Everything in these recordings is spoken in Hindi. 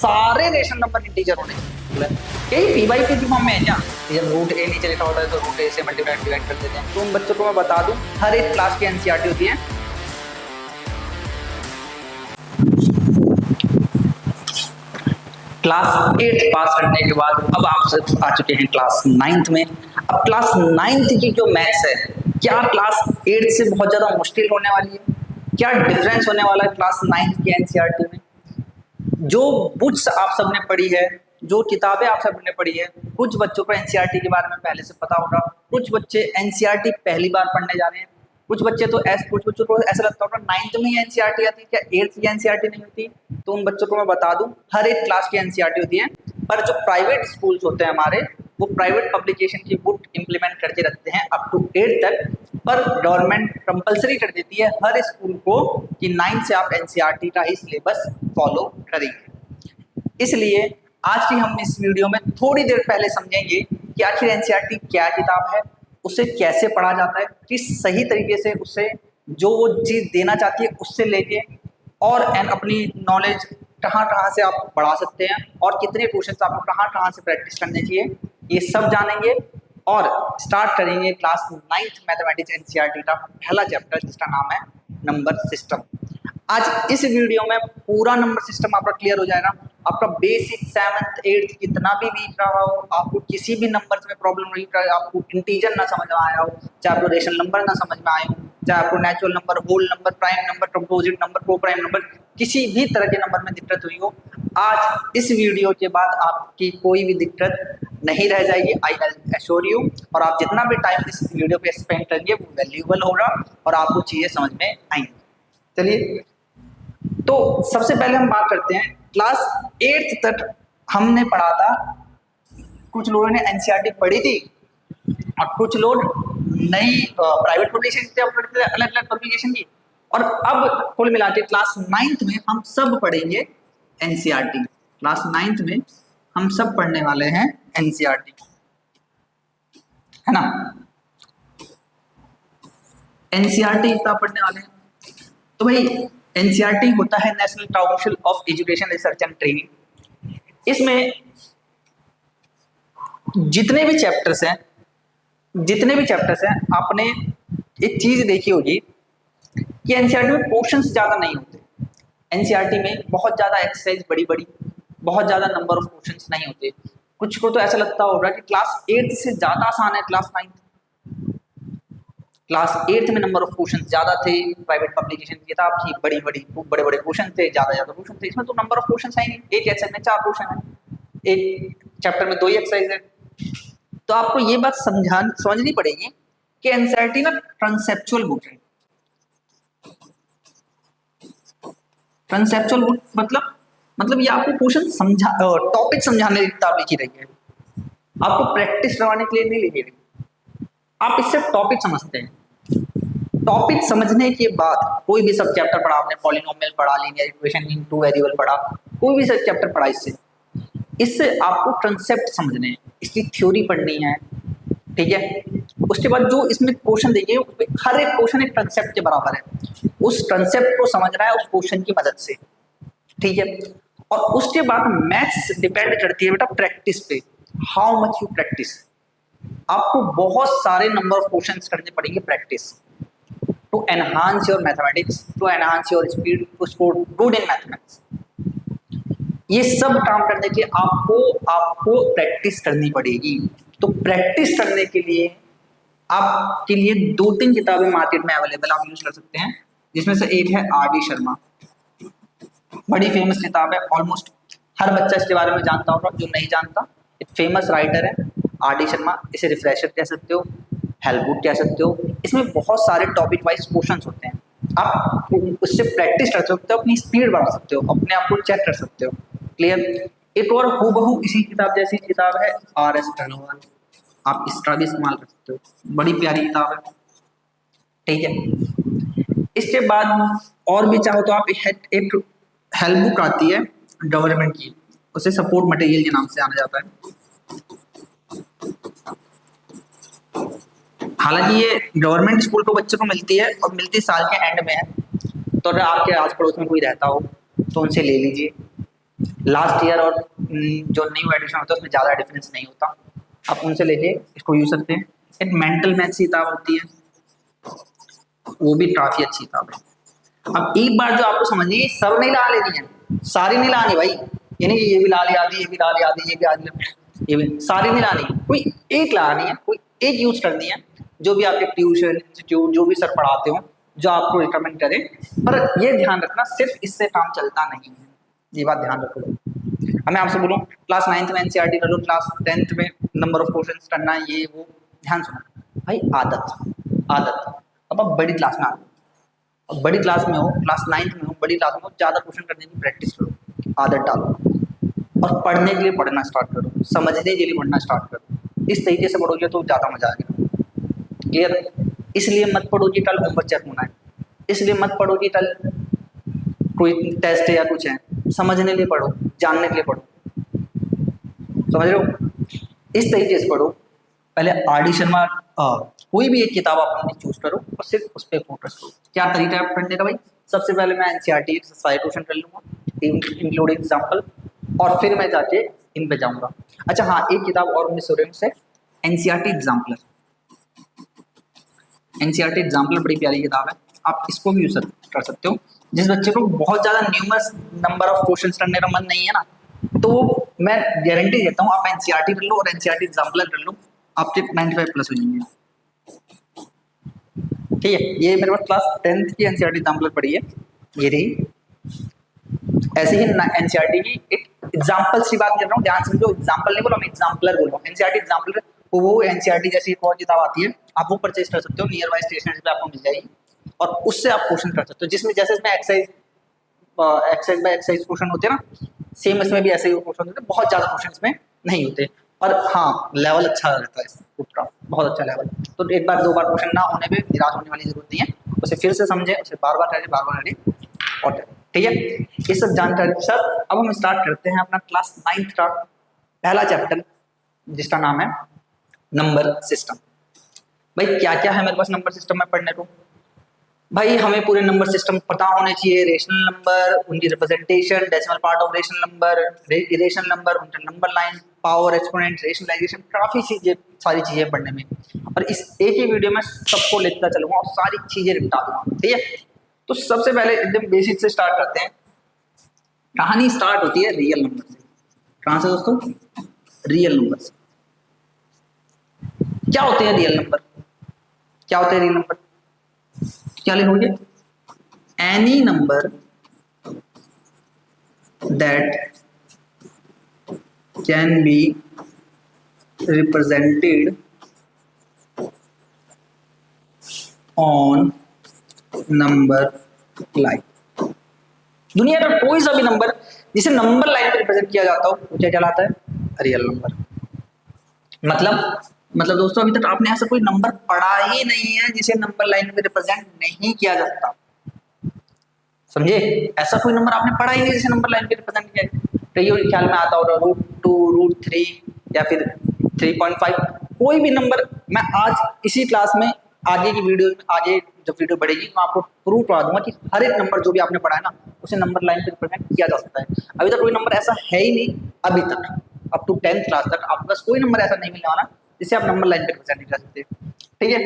सारे रेशन नंबर इंटीजर होने चाहिए। यही पी बाई क्यू की फॉर्म में है क्या? जब रूट ए नीचे लिखा होता है तो रूट ए से मल्टीप्लाई डिवाइड कर देते हैं। तो उन बच्चों को मैं बता दूं, हर एक क्लास की एनसीईआरटी होती है। क्लास 8 पास करने के बाद अब आप सब आ चुके हैं क्लास 9th में। अब क्लास 9th की जो मैथ्स है, क्या क्लास 8 से बहुत ज्यादा मुश्किल होने वाली है? क्या डिफरेंस होने वाला है क्लास 9th की एनसीईआरटी में? जो बुक्स आप सबने पढ़ी है, जो किताबें आप सबने पढ़ी है, कुछ बच्चों को एनसीईआरटी के बारे में पहले से पता होगा, कुछ बच्चे एनसीईआरटी पहली बार पढ़ने जा रहे हैं, कुछ बच्चे तो कुछ बच्चों को ऐसा लगता होगा 9th में ही एनसीईआरटी आती है, क्या 8th की एनसीईआरटी नहीं होती? तो उन बच्चों को मैं बता दूं, हर एक क्लास की एनसीईआरटी होती है। पर जो प्राइवेट स्कूल्स होते हैं हमारे, वो प्राइवेट पब्लिकेशन की बुक इंप्लीमेंट करके रखते हैं अप टू 8 तक। पर गवर्नमेंट कंपलसरी कर देती है हर स्कूल को कि 9 से आप एनसीईआरटी का ही सिलेबस फॉलो करेंगे। इसलिए आज की हम इस वीडियो में थोड़ी देर पहले समझेंगे कि आखिर एनसीईआरटी क्या किताब है, उसे कैसे पढ़ा जाता है, किस सही तरीके से उसे जो वो चीज़ देना चाहती है उससे लेके और अपनी नॉलेज कहाँ से आप बढ़ा सकते हैं और कितने क्वेश्चंस आपको कहाँ से प्रैक्टिस करने चाहिए, ये सब जानेंगे। और स्टार्ट करेंगे क्लास 9th मैथमेटिक्स एनसीईआरटी का पहला चैप्टर, जिसका नाम है नंबर सिस्टम। आज इस वीडियो में पूरा नंबर सिस्टम आपका क्लियर हो जाएगा। आपका बेसिक 7th 8th कितना भी वीक रहा हो, आपको किसी भी नंबर में प्रॉब्लम नहीं कर, आपको इंटीजर ना समझ में आया हो, चाहे आपको रेशनल नंबर ना समझ में आए हो, चाहे आपको natural number, whole number, prime number, composite number, coprime number, किसी भी तरह के नंबर में दिक्कत हुई हो, आज इस वीडियो के बाद आपकी कोई भी दिक्कत नहीं रह जाएगी, आई एश्योर यू। और आप जितना भी टाइम इस वीडियो पे स्पेंड करेंगे वो वैल्यूएबल होगा और आपको चीज़ें समझ में आएंगी। चलिए, तो सबसे पहले हम बात करते हैं क्लास 8th तक हमने पढ़ा था, कुछ लोगों ने एनसीईआरटी पढ़ी थी और कुछ लोग नई प्राइवेट पब्लिकेशन से पढ़ते थे, अलग अलग पब्लिकेशन की। और अब कुल मिला के क्लास 9th में हम सब पढ़ेंगे एनसीईआरटी। क्लास 9th में हम सब पढ़ने वाले हैं एनसीईआरटी, है ना। एनसीईआरटी इतना पढ़ने वाले हैं तो भाई एनसीईआरटी होता है national council of education research and training. इसमें जितने भी चैप्टर्स हैं आपने एक चीज देखी होगी कि एनसीईआरटी में क्वेश्चंस ज्यादा नहीं होते। एनसीईआरटी में बहुत ज्यादा एक्सरसाइज बड़ी बड़ी, बहुत ज्यादा नंबर ऑफ क्वेश्चंस नहीं होते। कुछ को तो ऐसा लगता होगा कि क्लास 8th से ज्यादा आसान है क्लास 9th। क्लास 8th में नंबर ऑफ क्वेश्चन ज्यादा थे, प्राइवेट पब्लिकेशन की किताब थी, बड़ी बड़े क्वेश्चन थे, ज्यादा क्वेश्चन थे। इसमें तो नंबर ऑफ क्वेश्चन है नहीं, एक एक्सरसाइज में 4 क्वेश्चन है, एक चैप्टर में 2 ही एक्सरसाइज है। तो आपको ये बात समझनी पड़ेगी कि एनसीईआरटी ना कंसेप्चुअल बुक है। कंसेप्चुअल बुक मतलब ये आपको क्वेश्चन टॉपिक समझाने की किताब लिखी रही है, आपको प्रैक्टिस करवाने के लिए नहीं लिखी रही। आप इससे टॉपिक समझते हैं। टॉपिक समझने के बाद कोई भी सब चैप्टर पढ़ा, आपने पॉलिनोमियल पढ़ा, लीनियर इक्वेशन इन 2 वेरिएबल पढ़ा, कोई भी सब चैप्टर पढ़ा, इससे आपको कंसेप्ट समझने हैं, इसकी थ्योरी पढ़नी है, ठीक है। उसके बाद जो इसमें क्वेश्चन देंगे हर एक क्वेश्चन एक कंसेप्ट के बराबर है, उस कंसेप्ट को समझना है उस क्वेश्चन की मदद से, ठीक है। और उसके बाद मैथ्स डिपेंड करती है बेटा प्रैक्टिस पे, हाउ मच यू प्रैक्टिस। आपको बहुत सारे नंबर ऑफ क्वेश्चंस करने पड़ेंगे practice to enhance your mathematics, to enhance your speed, to score good in mathematics. ये सब काम करने के लिए आपको प्रैक्टिस करनी पड़ेगी। तो प्रैक्टिस करने के लिए आपके लिए 2-3 किताबें मार्केट में अवेलेबल आप यूज कर सकते हैं, जिसमें से एक है आर.डी. शर्मा, बड़ी फेमस किताब है, ऑलमोस्ट हर बच्चा इसके बारे में जानता होगा, जो नहीं जानता एक फेमस राइटर है आर.डी. शर्मा। इसे रिफ्रेशर कह सकते हो, हेल्प बुक कह सकते हो। इसमें बहुत सारे टॉपिक वाइज क्वेश्चंस होते हैं, आप उससे प्रैक्टिस कर सकते हो, अपनी स्पीड बढ़ा सकते हो, अपने आप को चेक कर सकते हो। क्लियर। एक और हूबहू इसी किताब जैसी किताब है आर.एस. धनोआ, आप इसका भी इस्तेमाल कर सकते हो, बड़ी प्यारी किताब है, ठीक है। इसके बाद और भी चाहो तो आप एक हेल्प बुक आती है गवर्नमेंट की, उसे सपोर्ट मटेरियल के नाम से जाना जाता है। हालांकि ये गवर्नमेंट स्कूल को बच्चों को मिलती है और मिलती साल के एंड में है, तो अगर आपके आस पड़ोस में कोई रहता हो तो उनसे ले लीजिए, लास्ट ईयर और जो न्यू एडिशन होता है उसमें ज़्यादा डिफरेंस नहीं होता, आप उनसे लेके इसको यूज करते हैं। एक मेंटल मैथ्स की किताब होती है, वो भी काफी अच्छी किताब है। अब एक बार जो आपको समझनी है, सब नहीं ला लेनी है, सारी नहीं लानी भाई, ये नहीं कि ये भी ला ले आधी, ये भी ला ले आधी, ये भी आधी, ये भी सारी नहीं लानी, कोई एक लानी है, कोई एक यूज करनी है, जो भी आपके ट्यूशन इंस्टीट्यूट जो भी सर पढ़ाते हो, जो आपको रिकमेंड करें। पर ये ध्यान रखना सिर्फ इससे काम चलता नहीं है, ये बात ध्यान रखो। अब मैं आपसे बोलूँ क्लास 9th में एनसीईआरटी कर लो, क्लास 10th में नंबर ऑफ क्वेश्चंस करना है, ये वो, ध्यान सुनो भाई, आदत आदत। अब आप बड़ी क्लास में आ, अब बड़ी क्लास में हो, क्लास 9th में हो, बड़ी क्लास में हो, ज़्यादा क्वेश्चन करने की प्रैक्टिस करो, आदत डालो, और पढ़ने के लिए पढ़ना स्टार्ट करो, समझने के लिए पढ़ना स्टार्ट करो। इस तरीके से पढ़ोगे तो ज़्यादा मजा आएगा। क्लियर? इसलिए मत पढ़ो कि कल होमवर्क चेक होना है, इसलिए मत पढ़ो कि कल कोई टेस्ट है या कुछ है, समझने के लिए पढ़ो, जानने के लिए पढ़ो, समझ रहे हो? इस तरीके से पढ़ो। पहले आर डी शर्मा कोई भी एक किताब आप अपनी चूज करो और सिर्फ उस पर फोकस करो। क्या तरीका है पढ़ने का भाई? सबसे पहले मैं एनसीईआरटी से सारे क्वेश्चन कर लूँगा इंक्लूडिंग एग्जाम्पल, और फिर मैं जाके इन पे जाऊँगा। अच्छा हाँ, एक किताब और मिस हो रही है मुझसे, एनसीईआरटी एग्जाम्पलर। एनसीईआरटी एग्जाम्पलर बड़ी प्यारी किताब है, आप इसको भी यूज कर सकते हो। जिस बच्चे को बहुत ज़्यादा न्यूमरस नंबर ऑफ क्वेश्चन करने का मन नहीं है ना, तो मैं गारंटी देता हूँ आप एनसीईआरटी कर लो और एनसीईआरटी एग्जाम्पलर कर लो, आपके 95 प्लस हो जाएंगे। ठीक है, ये मेरे पास क्लास 10th की एनसीईआरटी एग्जाम्पलर पढ़ी है, ये रही। ऐसे ही एनसीईआरटी की एक एग्जाम्पल्स की बात कर रहा हूँ, ध्यान समझो, एग्जाम्पल नहीं बोलो, मैं एग्जाम्पलर बोल रहा हूँ। एनसीईआरटी एग्जाम्पलर वो एनसीईआरटी जैसी एक और किताब आती है, आप वो परचेज कर सकते हो, नियर बाय स्टेशनरी पे आपको मिल जाएगी, और उससे आप क्वेश्चन कर सकते हो, जिसमें जैसे इसमें एक्सरसाइज बाय एक्सरसाइज क्वेश्चन होते हैं ना, सेम इसमें भी ऐसे ही क्वेश्चन होते हैं, बहुत ज़्यादा क्वेश्चन इसमें नहीं होते, और हाँ लेवल अच्छा रहता है इसका, बहुत अच्छा लेवल। तो एक बार दो बार क्वेश्चन ना होने पे निराश होने वाली जरूरत नहीं है, उसे फिर से समझे, उसे बार बार करें, बार बार करें, और ठीक है। ये सब जानकारी के साथ अब हम स्टार्ट करते हैं अपना क्लास 9th का पहला चैप्टर, जिसका नाम है नंबर सिस्टम। भाई क्या क्या है मेरे पास नंबर सिस्टम में पढ़ने को? भाई हमें पूरे नंबर सिस्टम पता होने चाहिए, रेशनल नंबर, उनकी representation, decimal part of rational number, irrational number, उनका number line, power exponent, rationalization, काफी सारी चीजें पढ़ने में, और इस एक ही वीडियो में सबको लेता चलूंगा और सारी चीजें निपटा दूंगा। ठीक है, तो सबसे पहले एकदम बेसिक से स्टार्ट करते हैं। कहानी स्टार्ट होती है रियल नंबर से। कहां से दोस्तों? रियल नंबर से। क्या होते हैं रियल नंबर? क्या होते हैं रियल नंबर? क्या लिखोगे? Any number that can be represented on number line. दुनिया का कोई सा भी नंबर जिसे नंबर लाइन पे रिप्रेजेंट किया जाता हो वो क्या कहलाता है? Real number. मतलब दोस्तों, अभी तक आपने ऐसा कोई नंबर पढ़ा ही नहीं है जिसे नंबर लाइन में रिप्रेजेंट नहीं किया जा सकता। समझे? ऐसा कोई नंबर आपने पढ़ा ही नहीं जिसे नंबर लाइन पे रिप्रेजेंट किया है। कई ख्याल में आता होगा √2, √3 या फिर 3.5, कोई भी नंबर। मैं आज इसी क्लास में आगे की वीडियो में, आगे जब वीडियो बढ़ेगी तो आपको प्रूव करा दूंगा कि हर एक नंबर जो भी आपने पढ़ा है ना, उसे नंबर लाइन पे रिप्रेजेंट किया जा सकता है। अभी तक कोई नंबर ऐसा है ही नहीं, अभी तक अप टू 10th क्लास तक आपके पास कोई नंबर ऐसा नहीं मिलने वाला जिसे आप नंबर लाइन पे रिप्रेजेंट नहीं कर सकते। ठीक है,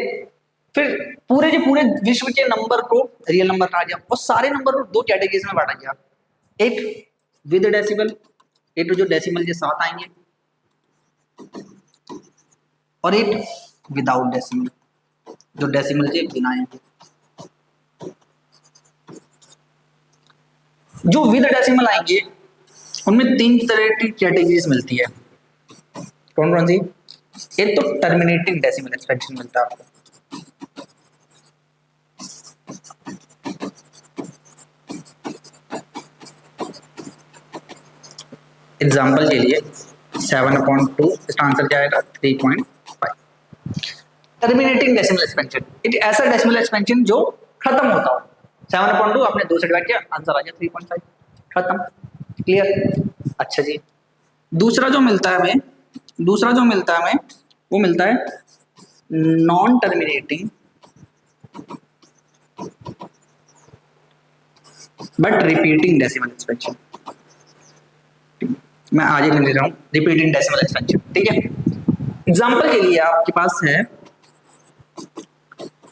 फिर पूरे के पूरे विश्व के नंबर को रियल नंबर कहा गया, और सारे नंबर को दो कैटेगरीज में बांटा गया, एक विद डेसिमल, एक जो डेसिमल के साथ आएंगे, और एक विदाउट डेसिमल, जो डेसिमल के बिना आएंगे। जो विद डेसिमल आएंगे उनमें 3 तरह की कैटेगरीज मिलती है। कौन कौन सी? एक तो टर्मिनेटिंग डेसिमल एक्सपेंशन मिलता है आपको, एग्जाम्पल के लिए 7/2, इसका आंसर क्या आएगा? 3.5। टर्मिनेटिंग डेसिमल एक्सपेंशन, एक ऐसा डेसिमल एक्सपेंशन जो खत्म होता हो। 7/2 आपने 2 से डिवाइड किया, आंसर आ गया 3.5, खत्म। क्लियर? अच्छा जी, दूसरा जो मिलता है हमें वो मिलता है non terminating but repeating decimal expansion. मैं आज ही ले रहा हूँ रिपीटिंग डेसिमल एक्सपेंशन, ठीक है। एग्जाम्पल के लिए आपके पास है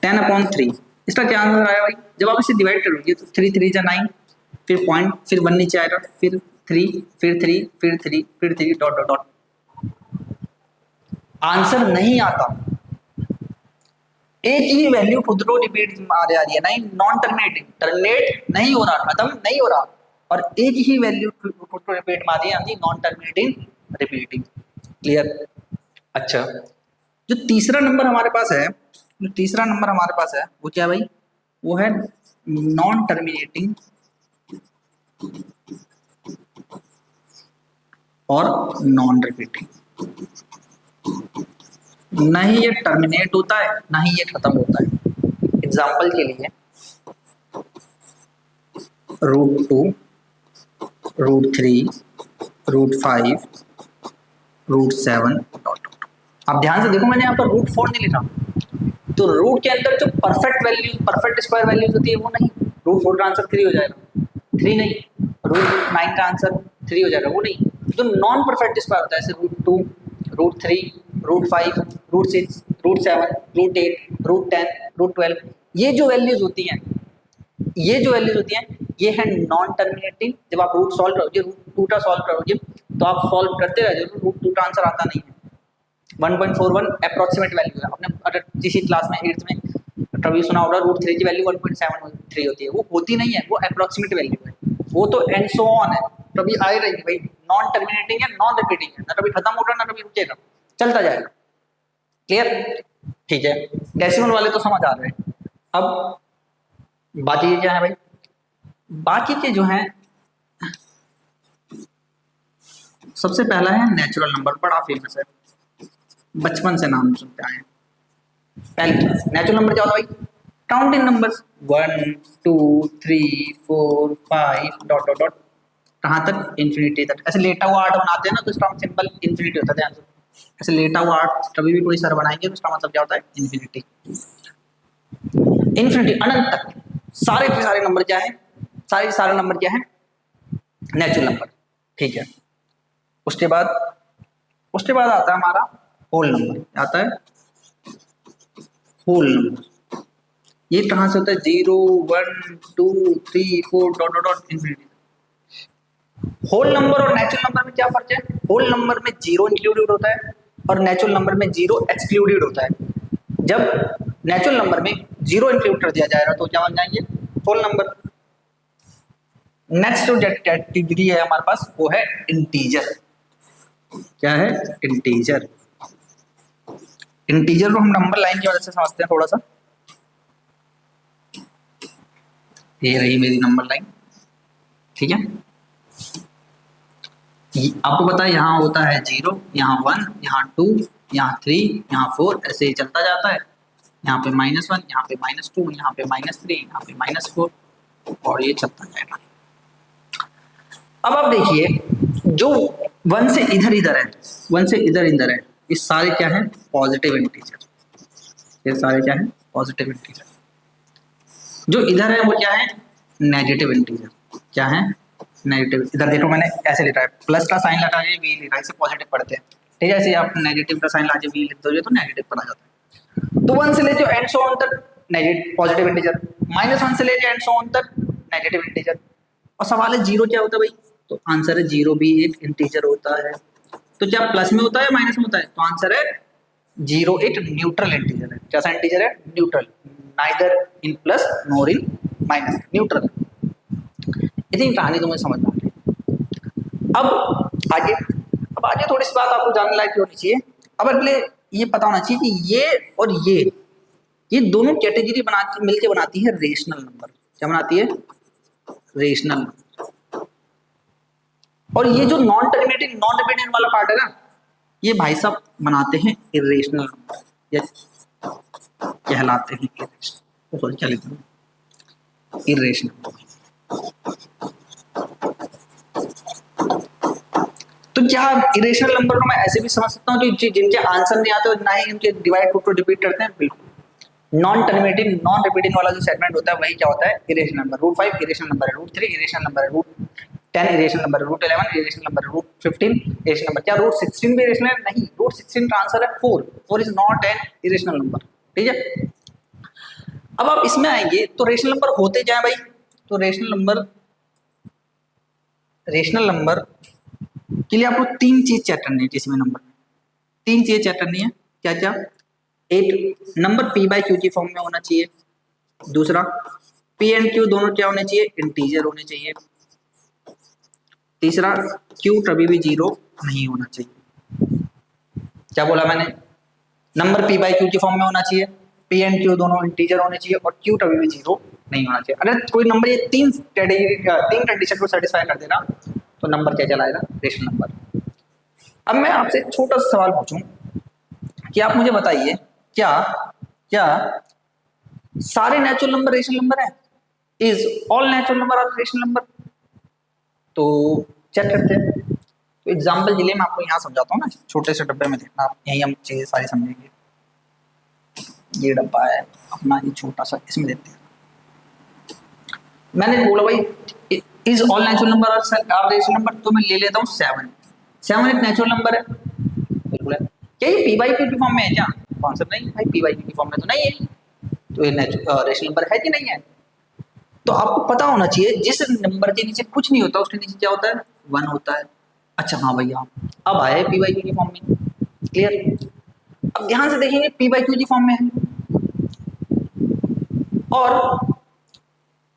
10/3, इसका क्या आंसर आया भाई? जब आप इसे डिवाइड करोगे तो 3 3 जा 9, फिर पॉइंट, फिर 1 नीचे आएगा, फिर 3, फिर 3, फिर 3, फिर 3, डॉट डॉट डॉट। आंसर नहीं आता, एक ही वैल्यू खुद को रिपीट आ रही है, नहीं नॉन टर्मिनेटिंग, टर्मिनेट नहीं हो रहा, खत्म नहीं हो रहा, और एक ही वैल्यू खुद को रिपीट मार रही है, नॉन टर्मिनेटिंग रिपीटिंग। क्लियर? अच्छा, जो तीसरा नंबर हमारे पास है, जो तीसरा नंबर हमारे पास है वो क्या भाई? वो है नॉन टर्मिनेटिंग और नॉन रिपीटिंग। नहीं ये टर्मिनेट होता है, ना ही ये खत्म होता है। एग्जाम्पल के लिए √2, √3, √5, √7 डॉट। आप ध्यान से देखो, मैंने यहाँ पर √4 नहीं लिखा, तो रूट के अंदर जो perfect value, perfect square values होती है वो नहीं। √4 का आंसर 3 हो जाएगा, 3 नहीं। √9 का आंसर 3 हो जाएगा, वो नहीं। जो नॉन परफेक्ट स्क्वायर होता है, जैसे √2, √3, √5, √6, √7, √8, √10, √12, ये जो वैल्यूज होती हैं, ये जो वैल्यूज होती हैं, ये है नॉन टर्मिनेटिंग। जब आप रूट सॉल्व करोगे, √2 का सॉल्व करोगे, तो आप सॉल्व करते रह जाओगे, √2 का आंसर आता नहीं है। 1.41 अप्रोक्सीमेट वैल्यू है। आपने अगर किसी क्लास में 8th में कभी सुना होगा √3 की वैल्यू 1.73 होती है, वो होती नहीं है, वो अप्रोक्सीमेट वैल्यू है, वो तो एंड सो ऑन है, कभी आ ही रही भाई। नॉन टर्मिनेटिंग है, नॉन रिपीटिंग है, ना कभी खत्म होगा ना कभी रुकेगा, चलता जाएगा। क्लियर? ठीक है, डेसिमल वाले तो समझ आ रहे हैं। अब बाकी क्या है भाई? बाकी के जो हैं, सबसे पहला है नेचुरल नंबर, बड़ा फेमस है, बचपन से नाम सुनते आए हैं, पहली क्लास। नेचुरल नंबर क्या होता है भाई? Counting numbers, 1 2 3 4 5 dot dot dot, कहाँ तक? इन्फिनिटी तक। ऐसे लेटा हुआ आर्ट बनाते हैं ना, तो इसका सिंपल इन्फिनिटी होता है। ऐसे लेटा हुआ आर्ट कभी भी कोई सर बनाएंगे तो इसका मतलब क्या होता है? इन्फिनिटी। इन्फिनिटी, अनंत तक। सारे के सारे नंबर क्या है? सारे नंबर क्या है? Natural number. ठीक है, उसके बाद आता है हमारा होल नंबर। आता है होल नंबर। ये कहां से होता है? 0 1 2 3 4 dot dot dot infinity. Whole number और नेचुरल नंबर में क्या फर्क है? होल नंबर में 0 इंक्लूडेड होता है और नेचुरल नंबर में 0 एक्सक्लूडेड होता है। जब नेचुरल नंबर में 0 इंक्लूड कर दिया जाएगा तो क्या बन जाएंगे? Whole number. नेक्स्ट जो कैटेगरी है हमारे पास वो है इंटीजर। क्या है? इंटीजर। इंटीजर को हम नंबर लाइन की वजह से समझते हैं थोड़ा सा। ये रही मेरी नंबर लाइन, ठीक है। आपको पता है यहाँ होता है 0, यहाँ 1, यहाँ 2, यहाँ 3, यहाँ 4, ऐसे ही चलता जाता है। यहाँ पे -1, यहाँ पे -2, यहाँ पे -3, यहाँ पे -4, और ये चलता जाएगा। अब आप देखिए, जो 1 से इधर है, 1 से इधर है, ये सारे क्या है? Positive integer. ये सारे क्या है? Positive integer. जो इधर है वो क्या है? Negative integer. क्या है? नेगेटिव। इधर देखो मैंने ऐसे लिखा है, प्लस का साइन लगा के वी लिखा है, इसे पॉजिटिव पढ़ते हैं, ठीक है। ऐसे आप नेगेटिव का साइन लगा के वी लिख दोगे तो नेगेटिव पढ़ा जाता है। तो 1 से लेके एंड सो ऑन तक नेगेटिव पॉजिटिव इंटीजर, -1 से लेके एंड सो ऑन तक नेगेटिव इंटीजर। और सवाल है 0 क्या होता है भाई? तो आंसर है 0 भी एक इंटीजर होता है। तो क्या प्लस में होता है माइनस में होता है? तो आंसर है 0 एक न्यूट्रल इंटीजर है। कैसा इंटीजर है? Neutral, neither in plus nor in minus, neutral. इतनी कहानी तुम्हें समझ में आ गई। अब आगे थोड़ी सी बात आपको जानने लायक होनी चाहिए। अब अगले ये पता होना चाहिए कि ये और ये दोनों कैटेगरी मिलके बनाती है रेशनल नंबर। क्या बनाती है? Rational number. और ये जो नॉन टर्मिनेटिंग नॉन रिपीटिंग वाला पार्ट है ना, ये भाई साहब बनाते हैं इरेशनल नंबर, या कहलाते हैं इरेशनल। सॉरी, क्या लिखते हैं? इरेशनल। तो क्या इरेशनल नंबर को मैं ऐसे भी समझ सकता हूँ कि जिनके आंसर नहीं आते और ना ही उनके डिवाइड को रिपीट करते हैं? बिल्कुल। नॉन टर्मिनेटिंग नॉन रिपीटिंग वाला जो सेगमेंट होता है वही क्या होता है? Irrational number. √5 इरेशनल नंबर है, √3 इरेशनल नंबर है, 10 irrational number, root 11 irrational number, root 15 irrational number. क्या रूट 16 भी इरेशनल है? नहीं, रूट 16 का आंसर है 4। 4 is not an irrational number. ठीक है, अब आप इसमें आएंगे तो रेशनल नंबर होते क्या है भाई? तो रेशनल नंबर के लिए आपको तीन चीज चेक करनी है इसमें नंबर, तीन चीजें चेक करनी है। क्या क्या? एक नंबर पी बाई क्यू की फॉर्म में होना चाहिए, दूसरा पी एंड क्यू दोनों क्या होने चाहिए? इंटीजर होने चाहिए, तीसरा क्यू कभी भी जीरो नहीं होना चाहिए। क्या बोला मैंने? नंबर पी बाई क्यू की फॉर्म में होना चाहिए, पी एंड क्यू दोनों इंटीजर होने चाहिए और क्यू कभी भी जीरो नहीं होना चाहिए। अगर कोई नंबर ये तीन कंडीशन को सेटिस्फाई कर देना तो नंबर क्या कहलाएगा? Rational number. अब मैं आपसे एक छोटा सा सवाल पूछूं कि आप मुझे बताइए, क्या क्या सारे नेचुरल नंबर रेशनल नंबर है? Is all natural number are rational number? तो चेक करते हैं। तो एग्जाम्पल के लिए मैं आपको यहाँ समझाता हूँ ना, छोटे से डब्बे में देखना, आप यही हम चीजें सारी समझेंगे। ये डब्बा है अपना, ये छोटा सा, इसमें देखते हैं। मैंने बोला भाई is all natural number are rational number, तो मैं ले लेता हूँ 7। 7 एक नेचुरल नंबर है, बिल्कुल है। क्या ये पी बाई क्यू की फॉर्म में है क्या? आंसर नहीं भाई, पी बाई क्यू की फॉर्म में तो नहीं है, तो ये रेशनल नंबर है कि नहीं है? तो आपको पता होना चाहिए जिस नंबर के नीचे कुछ नहीं होता उसके नीचे क्या होता है? 1 होता है। अच्छा हाँ भैया, अब आए पी बाई क्यू की फॉर्म में, क्लियर। अब ध्यान से देखेंगे, पी बाई क्यू की फॉर्म में है और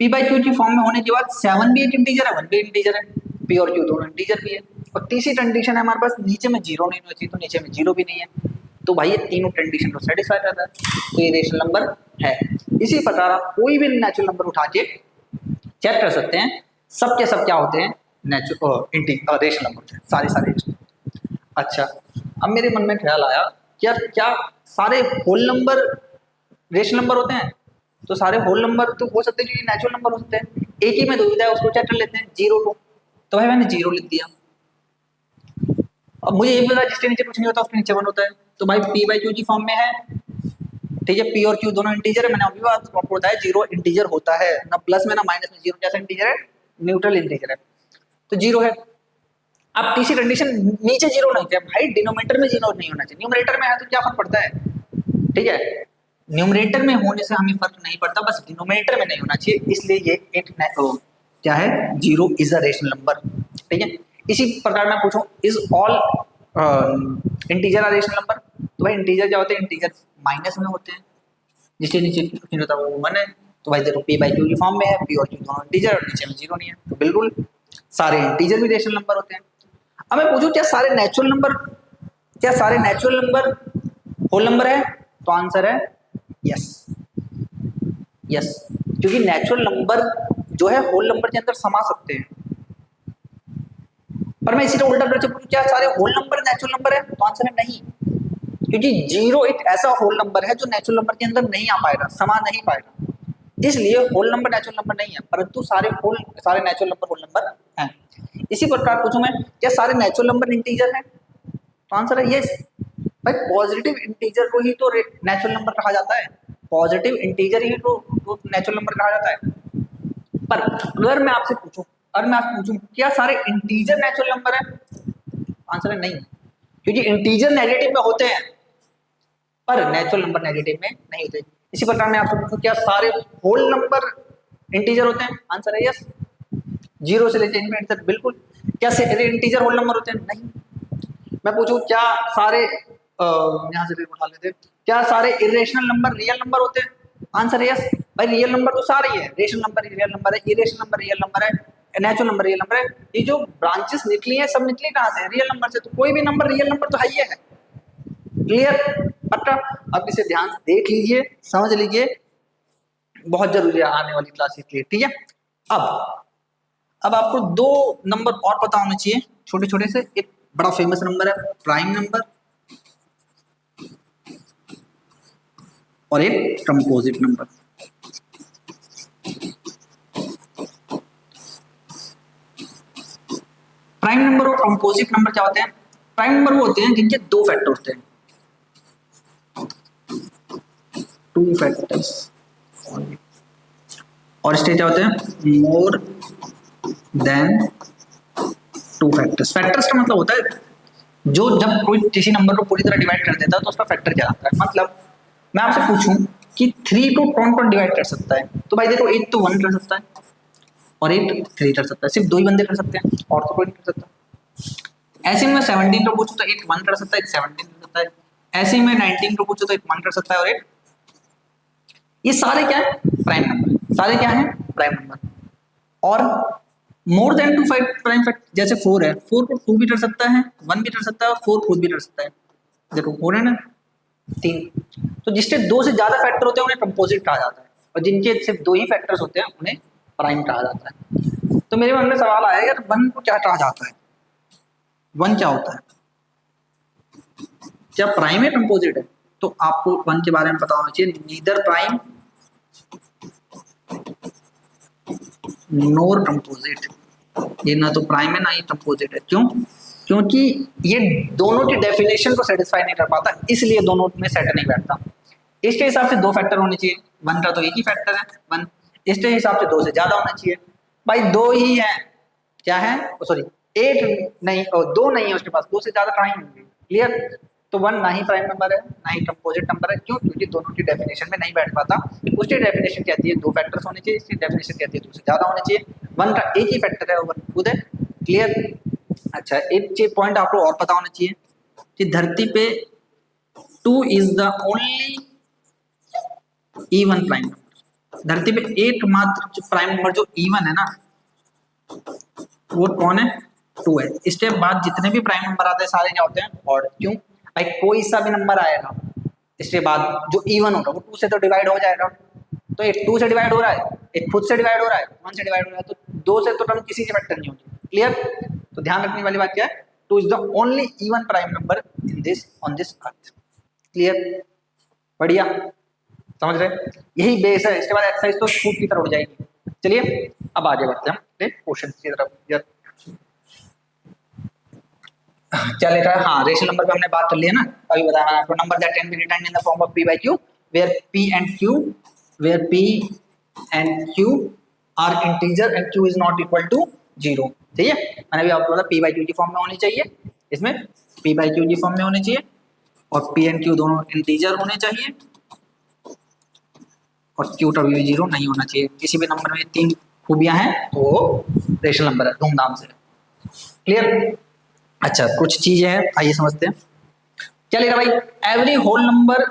पी बाई क्यू की फॉर्म में होने के बाद 7 भी एक इंटीजर है, 1 भी इंटीजर है, पी और क्यू दोनों इंटीजर भी है। और तीसरी कंडीशन है हमारे पास, नीचे में जीरो नहीं होती, तो नीचे में जीरो भी नहीं है। तो भाई ये तीनों कंडीशन को सेटिस्फाई करता है, तो ये रेशनल नंबर है। इसी प्रकार आप कोई भी नेचुरल नंबर उठा के चेक कर सकते हैं, सब के सब क्या होते हैं? रेशनल नंबर, सारे। अच्छा, अब मेरे मन में ख्याल आया, क्या सारे होल नंबर रेशनल नंबर होते हैं? तो सारे होल नंबर तो हो सकते हैं जो नेचुरल नंबर हो सकते हैं। एक ही में दुविधा है, उसको चेक कर लेते हैं, 0 को। तो भाई मैंने 0 लिख दिया। अब मुझे ये पता जिसके नीचे कुछ नहीं होता उसके नीचे 1 होता है, तो भाई पी बाई क्यू की फॉर्म में है, ठीक है। पी और क्यू दोनों इंटीजर है, मैंने अभी बात आपको बताया 0 इंटीजर होता है, ना प्लस में ना माइनस में, 0 कैसा इंटीजर है? न्यूट्रल इंटीजर है, तो 0 है। अब तीसरी कंडीशन, नीचे 0 नहीं है भाई, डिनोमिनेटर में 0 नहीं होना चाहिए। न्यूमरेटर में है तो क्या फर्क पड़ता है? ठीक है, न्यूमरेटर में होने से हमें फर्क नहीं पड़ता, बस डिनोमिनेटर में नहीं होना चाहिए, इसलिए ये एक क्या है? 0 इज अ रेशनल नंबर। ठीक है, इसी प्रकार मैं पूछूं is all integer are rational number? तो भाई इंटीजर क्या होते हैं? इंटीजर माइनस में होते हैं, जिसके नीचे कुछ नहीं होता वो 1 है। तो भाई देखो पी बाई क्यू की फॉर्म में है, पी और क्यू दोनों इंटीजर और नीचे में 0 नहीं है, तो बिल्कुल सारे इंटीजर भी रेशनल नंबर होते हैं। अब मैं पूछूं क्या सारे नेचुरल नंबर होल नंबर है? तो आंसर है यस, क्योंकि नेचुरल नंबर जो है होल नंबर के अंदर समा सकते हैं। पर मैं इसी को उल्टा करके पूछूं क्या सारे होल नंबर नेचुरल नंबर है? तो आंसर है नहीं, क्योंकि 0 एक ऐसा होल नंबर है जो नेचुरल नंबर के अंदर नहीं आ पाएगा, समा नहीं पाएगा, इसलिए होल नंबर नेचुरल नंबर नहीं है, परंतु सारे नेचुरल नंबर होल नंबर हैं। इसी प्रकार पूछूं मैं क्या सारे नेचुरल नंबर इंटीजर हैं? तो आंसर है यस। भाई पॉजिटिव इंटीजर को ही तो नेचुरल नंबर कहा जाता है, पॉजिटिव इंटीजर ही तो नेचुरल नंबर कहा जाता है। पर अगर मैं आपसे पूछूं क्या सारे इंटीजर नेचुरल नंबर है? आंसर है नहीं, क्योंकि इंटीजर नेगेटिव में होते हैं पर नेचुरल नंबर नेगेटिव में नहीं होते। इसी प्रकार मैं आपसे पूछूं क्या सारे होल नंबर इंटीजर होते हैं? आंसर है यस, 0 से लेकर इनफिनिटी तक बिल्कुल। क्या सारे इंटीजर होल नंबर होते हैं? नहीं। मैं पूछूं क्या सारे यहाँ से उठा लेते हैं, क्या सारे इरेशनल नंबर रियल नंबर होते हैं? आंसर है यस। भाई रियल नंबर तो सारे ही है, रेशनल नंबर रियल नंबर है, इरेशनल नंबर रियल नंबर है, नेचुरल नंबर रियल नंबर है। ये जो ब्रांचेस निकली है सब निकली कहाँ से? रियल नंबर से, तो कोई भी नंबर रियल नंबर तो है ही है। क्लियर पक्का? अब इसे ध्यान से देख लीजिए, समझ लीजिए, बहुत जरूरी है आने वाली क्लासेस के लिए। ठीक है, अब आपको 2 नंबर और पता होने चाहिए छोटे छोटे से। एक बड़ा फेमस नंबर है प्राइम नंबर और एक कंपोजिट नंबर। प्राइम नंबर और कंपोजिट नंबर क्या होते हैं? प्राइम नंबर वो होते हैं जिनके 2 फैक्टर होते हैं, 2 फैक्टर्स, और इसके क्या होते हैं? More than two factors. Factors का मतलब होता है जो जब कोई किसी नंबर को पूरी तरह डिवाइड कर देता है तो उसका फैक्टर क्या आता है। मतलब मैं आपसे पूछूं कि 3 को कौन कौन डिवाइड कर सकता है, तो भाई देखो 8 तो 1 कर सकता है और 8 3 कर सकता है, सिर्फ 2 ही बंदे कर सकते हैं और तो कोई नहीं कर सकता। ऐसे में 17 को पूछूं तो 8 1 कर सकता है, 8 17 कर सकता है। ऐसे में 19 को पूछूं तो 8 1 कर सकता है और 8, ये सारे क्या है प्राइम नंबर, सारे क्या है प्राइम नंबर। और मोर देन 2 प्राइम फैक्टर, जैसे 4 है, 4 को 2 भी कर सकता है, 1 भी कर सकता है और 4 खुद भी कर सकता है। देखो 4 है ना 3, तो जिसके 2 से ज्यादा फैक्टर होते हैं उन्हें कंपोजिट कहा जाता है और जिनके सिर्फ 2 ही फैक्टर्स होते हैं उन्हें प्राइम कहा जाता है। तो मेरे मन में सवाल आया यार 1 को क्या कहा जाता है, 1 क्या होता है, क्या प्राइम है कंपोजिट है? तो आपको 1 के बारे में पता होना चाहिए, नीदर प्राइम नोर कंपोजिट, ये ना तो प्राइम है ना ही कंपोजिट है। क्यों? क्योंकि ये दोनों की डेफिनेशन को सेटिस्फाई नहीं कर पाता, इसलिए दोनों में सेट नहीं बैठता। इसके हिसाब से 2 फैक्टर होने चाहिए, 1 का तो एक ही फैक्टर है 1, इसके हिसाब से 2 से ज्यादा होना चाहिए। भाई 2 ही है, क्या है सॉरी 8 नहीं और 2 नहीं है उसके पास, 2 से ज्यादा कहाँ ही होंगे। क्लियर? तो 1 ना ही प्राइम नंबर है ना ही कंपोजिट नंबर है। क्यों? क्योंकि दोनों की डेफिनेशन में नहीं बैठ पाता। उसकी डेफिनेशन कहती है 2 फैक्टर्स होने चाहिए, इसकी डेफिनेशन कहती है 2 से ज्यादा होने चाहिए। 1 का एक ही फैक्टर है और 1 खुद है। क्लियर? अच्छा, एक चीज पॉइंट आपको और पता होना चाहिए कि धरती पे 2 is the only even prime number. धरती पे एकमात्र प्राइम नंबर जो इवन है ना वो कौन है? 2 है। इसके बाद जितने भी प्राइम नंबर आते हैं सारे क्या होते हैं ऑड। क्यों? भाई कोई सा भी नंबर आएगा इसके बाद जो इवन होगा वो 2 से तो डिवाइड हो जाएगा। तो एक 2 से डिवाइड हो रहा है, एक खुद से डिवाइड हो रहा है, 1 से डिवाइड हो रहा है, तो 2 से तो टर्म किसी के फैक्टर नहीं होगी। क्लियर? तो ध्यान रखने वाली बात क्या है, 2 is the only even prime number in this on this earth. Clear? बढ़िया, समझ रहे? यही बेस है, इसके बाद एक्सरसाइज तो स्कूप की तरफ हो जाएगी। चलिए अब आगे बढ़ते हैं हम क्वेश्चन की तरफ। क्या लिखा है? हाँ, रेशनल नंबर पे हमने बात कर ली है ना, अभी बताना आपको। Number that can be written in the form of p by q where p and q are integer and q is not equal to 0। ठीक है, मैंने भी आपको बोला p by q की फॉर्म में होनी चाहिए, इसमें p by q की फॉर्म में होनी चाहिए और p एंड q दोनों इंटीजर होने चाहिए और q कभी भी 0 नहीं होना चाहिए। किसी भी नंबर में 3 खूबियां हैं तो वो रेशनल नंबर है, धूमधाम से। क्लियर? अच्छा, कुछ चीजें हैं, आइए समझते हैं। क्या लिखा भाई? एवरी होल नंबर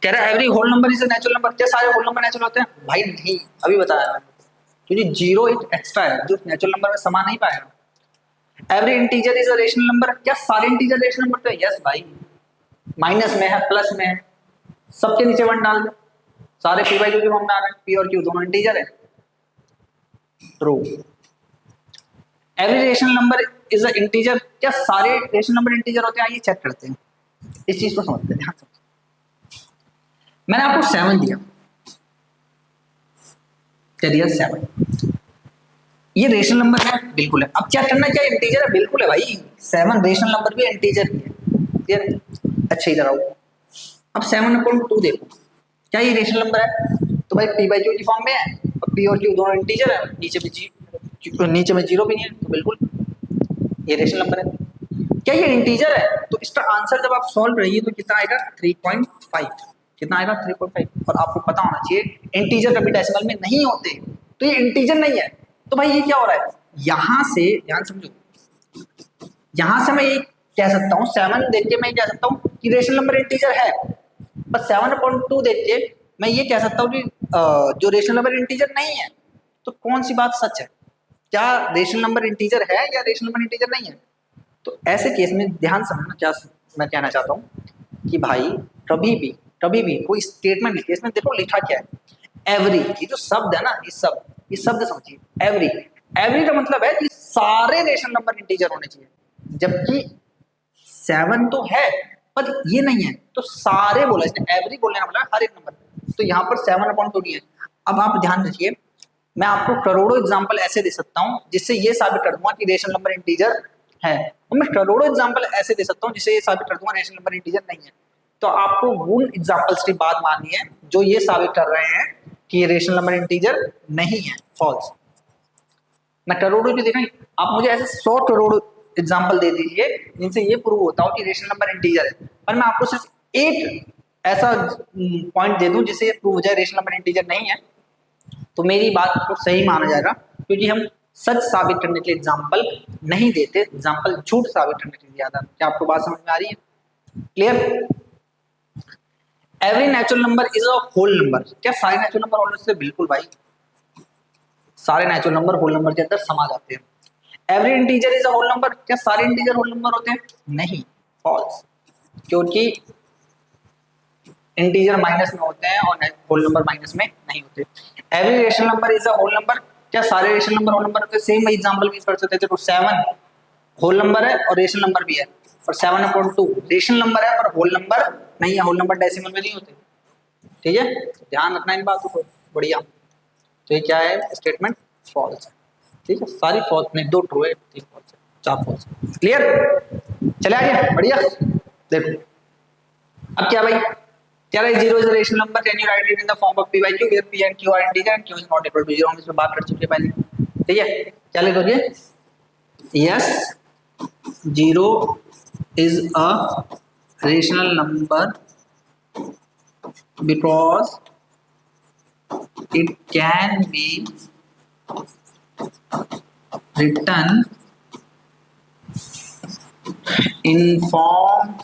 कह रहा है every whole number is a natural number. क्या सारे होल नंबर नेचुरल होते हैं? भाई नहीं, अभी बताया मैंने, क्योंकि 0 एक एक्स्ट्रा है जो नेचुरल नंबर में समा नहीं पाएगा। Every integer is a rational number. क्या सारे इंटीजर रेशनल नंबर तो? यस भाई, माइनस में है प्लस में है, सबके नीचे 1 डाल दो, सारे p by q की फॉर्म में आ रहे हैं, p और q दोनों इंटीजर है। True. Every rational number is a integer. क्या सारे रेशनल नंबर इंटीजर होते हैं? आइए चेक करते हैं, इस चीज को समझते हैं, ध्यान से। मैंने आपको 7 दिया, क्या दिया? 7। ये रेशनल नंबर है, बिल्कुल है। अब क्या करना, क्या इंटीजर है? बिल्कुल है भाई, 7 रेशनल नंबर भी इंटीजर भी है। क्लियर? अच्छा इधर आओ, अब 7/2 देखो, क्या ये रेशनल नंबर है? तो भाई p by q की फॉर्म में है और p और q दोनों इंटीजर है, नीचे में 0 भी नहीं है, तो बिल्कुल ये रेशनल नंबर है। क्या ये इंटीजर है? तो इसका आंसर जब आप सॉल्व करेंगे तो कितना आएगा? 3.5। कितना आएगा? 3.5। और आपको पता होना चाहिए इंटीजर कभी डेसिमल में नहीं होते, तो ये इंटीजर नहीं है। तो भाई ये क्या हो रहा है? यहां से ध्यान समझो, यहां से मैं ये कह सकता हूँ 7 देख के मैं कह सकता हूँ कि रेशनल नंबर इंटीजर है, बस 7/2 देख के मैं ये कह सकता हूँ कि जो रेशनल नंबर इंटीजर नहीं है। तो कौन सी बात सच है? क्या रेशनल नंबर इंटीजर है या रेशनल नंबर इंटीजर नहीं है? तो ऐसे केस में ध्यान समझना क्या मैं कहना चाहता हूँ कि भाई कभी भी कोई स्टेटमेंट लिखे, इसमें देखो लिखा क्या है, एवरी। ये जो शब्द है ना, ये शब्द समझिए, एवरी का मतलब है कि सारे रेशनल नंबर इंटीजर होने चाहिए, जबकि 7 तो है पर ये नहीं है, तो सारे बोला, इसने एवरी बोलने का मतलब हर एक नंबर। तो यहाँ पर 7/2 है। अब आप ध्यान रखिए, मैं आपको करोड़ों एग्जांपल ऐसे दे सकता हूँ जिससे ये साबित कर दूंगा कि रेशनल नंबर इंटीजर है, और मैं करोड़ों एग्जांपल ऐसे दे सकता हूँ जिससे ये साबित कर दूंगा रेशनल नंबर इंटीजर नहीं है। तो आपको उन एग्जांपल्स की बात माननी है जो ये साबित कर रहे हैं कि ये रेशनल नंबर इंटीजर नहीं है, फॉल्स। मैं करोड़ों जो दे रहा हूं, आप मुझे ऐसे 100 करोड़ एग्जाम्पल दे दीजिए जिनसे ये प्रूव होता हो कि रेशनल नंबर इंटीजर है, पर मैं आपको सिर्फ एक ऐसा पॉइंट दे दूं जिससे ये प्रूव हो जाए रेशनल नंबर इंटीजर नहीं है, तो मेरी बात को सही माना जाएगा, क्योंकि हम सच साबित करने के लिए एग्जाम्पल नहीं देते, एग्जाम्पल झूठ साबित करने के लिए दिया था। क्या आपको बात समझ में आ रही है? Clear? Every natural number is a whole number. क्या सारे नेचुरल नंबर होल नंबर? बिल्कुल भाई, सारे नेचुरल नंबर होल नंबर के अंदर समा जाते हैं। Every integer is a whole number. क्या सारे इंटीजर होल नंबर होते हैं? नहीं, फॉल्स, क्योंकि इंटीजर माइनस में होते हैं और होल नंबर माइनस में नहीं होते। Every rational number is a whole number. क्या सारे रेशनल नंबर होल नंबर होते हैं? सेम एग्जांपल भी कर सकते थे, तो 7 होल नंबर है और रेशनल नंबर भी है, और 7/2 रेशनल नंबर है पर होल नंबर नहीं है, होल नंबर डेसिमल में नहीं होते। ठीक है, ध्यान रखना इन बातों को, बढ़िया। तो ये क्या है? स्टेटमेंट फॉल्स है। ठीक है, सारी फॉल्स नहीं, 2 ट्रू है, 3 फॉल्स है, 4 फॉल्स। क्लियर? चले आगे, बढ़िया। देखो अब क्या भाई, क्या है? 0 is a rational number, can you right it in the form of p by q, where p and q are integer and q is not equal to 0। हम इसमें बात कर चुके हैं पहले। ठीक है, क्या लिखोगे? Yes, 0 is a rational number because it can be written in form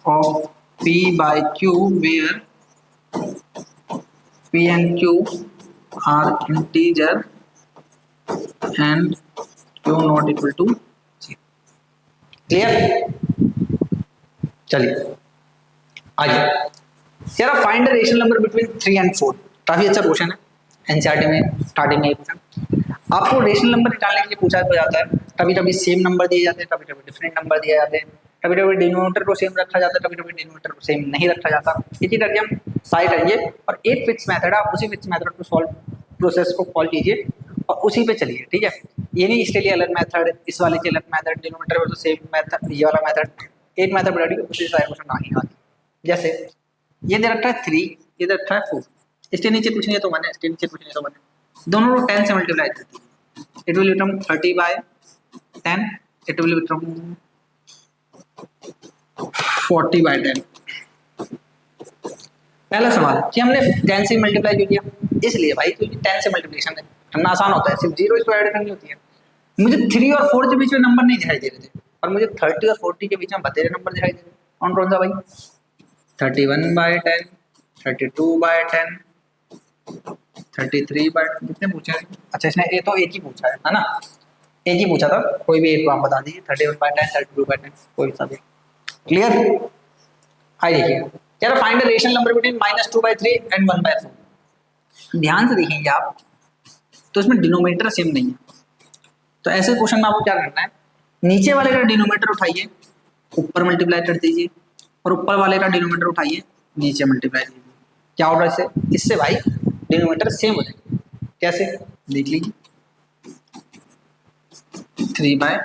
of p by q where p and q are integer and q not equal to 0। Clear? चलिए आगे। यार find the rational number between 3 and 4। काफी अच्छा क्वेश्चन है, एनसीईआरटी में स्टार्टिंग में क्वेश्चन आपको रेशनल नंबर निकालने के लिए पूछा जाता है। कभी कभी सेम नंबर दिए जाते हैं, कभी कभी डिफरेंट नंबर दिए जाते हैं, कभी कभी डिनोमिनेटर को सेम रखा जाता है, कभी कभी डिनोमिनेटर को सेम नहीं रखा जाता। इसी करके हम साइड करिए और एक फिक्स मेथड है, आप उसी फिक्स मेथड को सॉल्व प्रोसेस को फॉलो कीजिए और उसी पे चलिए। ठीक है, ये नहीं इसके लिए अलग मेथड, इस वाले के अलग मेथड, डिनोमिनेटर में तो सेम मेथड, ये वाला मेथड, एक मेथड बना दी उसी सारे क्वेश्चन ना ही आती। जैसे ये दे रखा है 3, ये दे रखा है 4, इसके नीचे कुछ नहीं है तो 1 है, इसके नीचे कुछ नहीं है तो 1 है, दोनों को 10 से मल्टीप्लाई करती है, it will become 30/10, it will become 40/10। पहला सवाल कि हमने 10 से मल्टीप्लाई क्यों किया? इसलिए भाई क्योंकि 10 से मल्टीप्लिकेशन करना आसान होता है, सिर्फ 0 इसको ऐड करनी होती है। मुझे 3 और 4 के बीच में नंबर नहीं दिखाई दे रहे थे, और मुझे 30 और 40 के बीच में बतेरे नंबर दिखाई दे रहे। कौन कौन सा भाई? 31/10, 32/10, 33/10। कितने पूछे हैं? अच्छा इसने ये तो एक ही पूछा है ना, एक ही पूछा था, कोई भी एक आप बता दीजिए। 31/10, 32/10, कोई सा भी। क्लियर? आइए देखिए, क्या find the rational number between -2/3 and 1/4। ध्यान से देखेंगे आप तो इसमें डिनोमिनेटर सेम नहीं है, तो ऐसे क्वेश्चन में आपको क्या करना है, नीचे वाले का डिनोमिनेटर उठाइए, ऊपर मल्टीप्लाई कर दीजिए, और ऊपर वाले का डिनोमिनेटर उठाइए, नीचे मल्टीप्लाई कीजिए। क्या होगा इससे? इससे भाई डिनोमिनेटर सेम हो जाएगा। कैसे? देख लीजिए, 3/12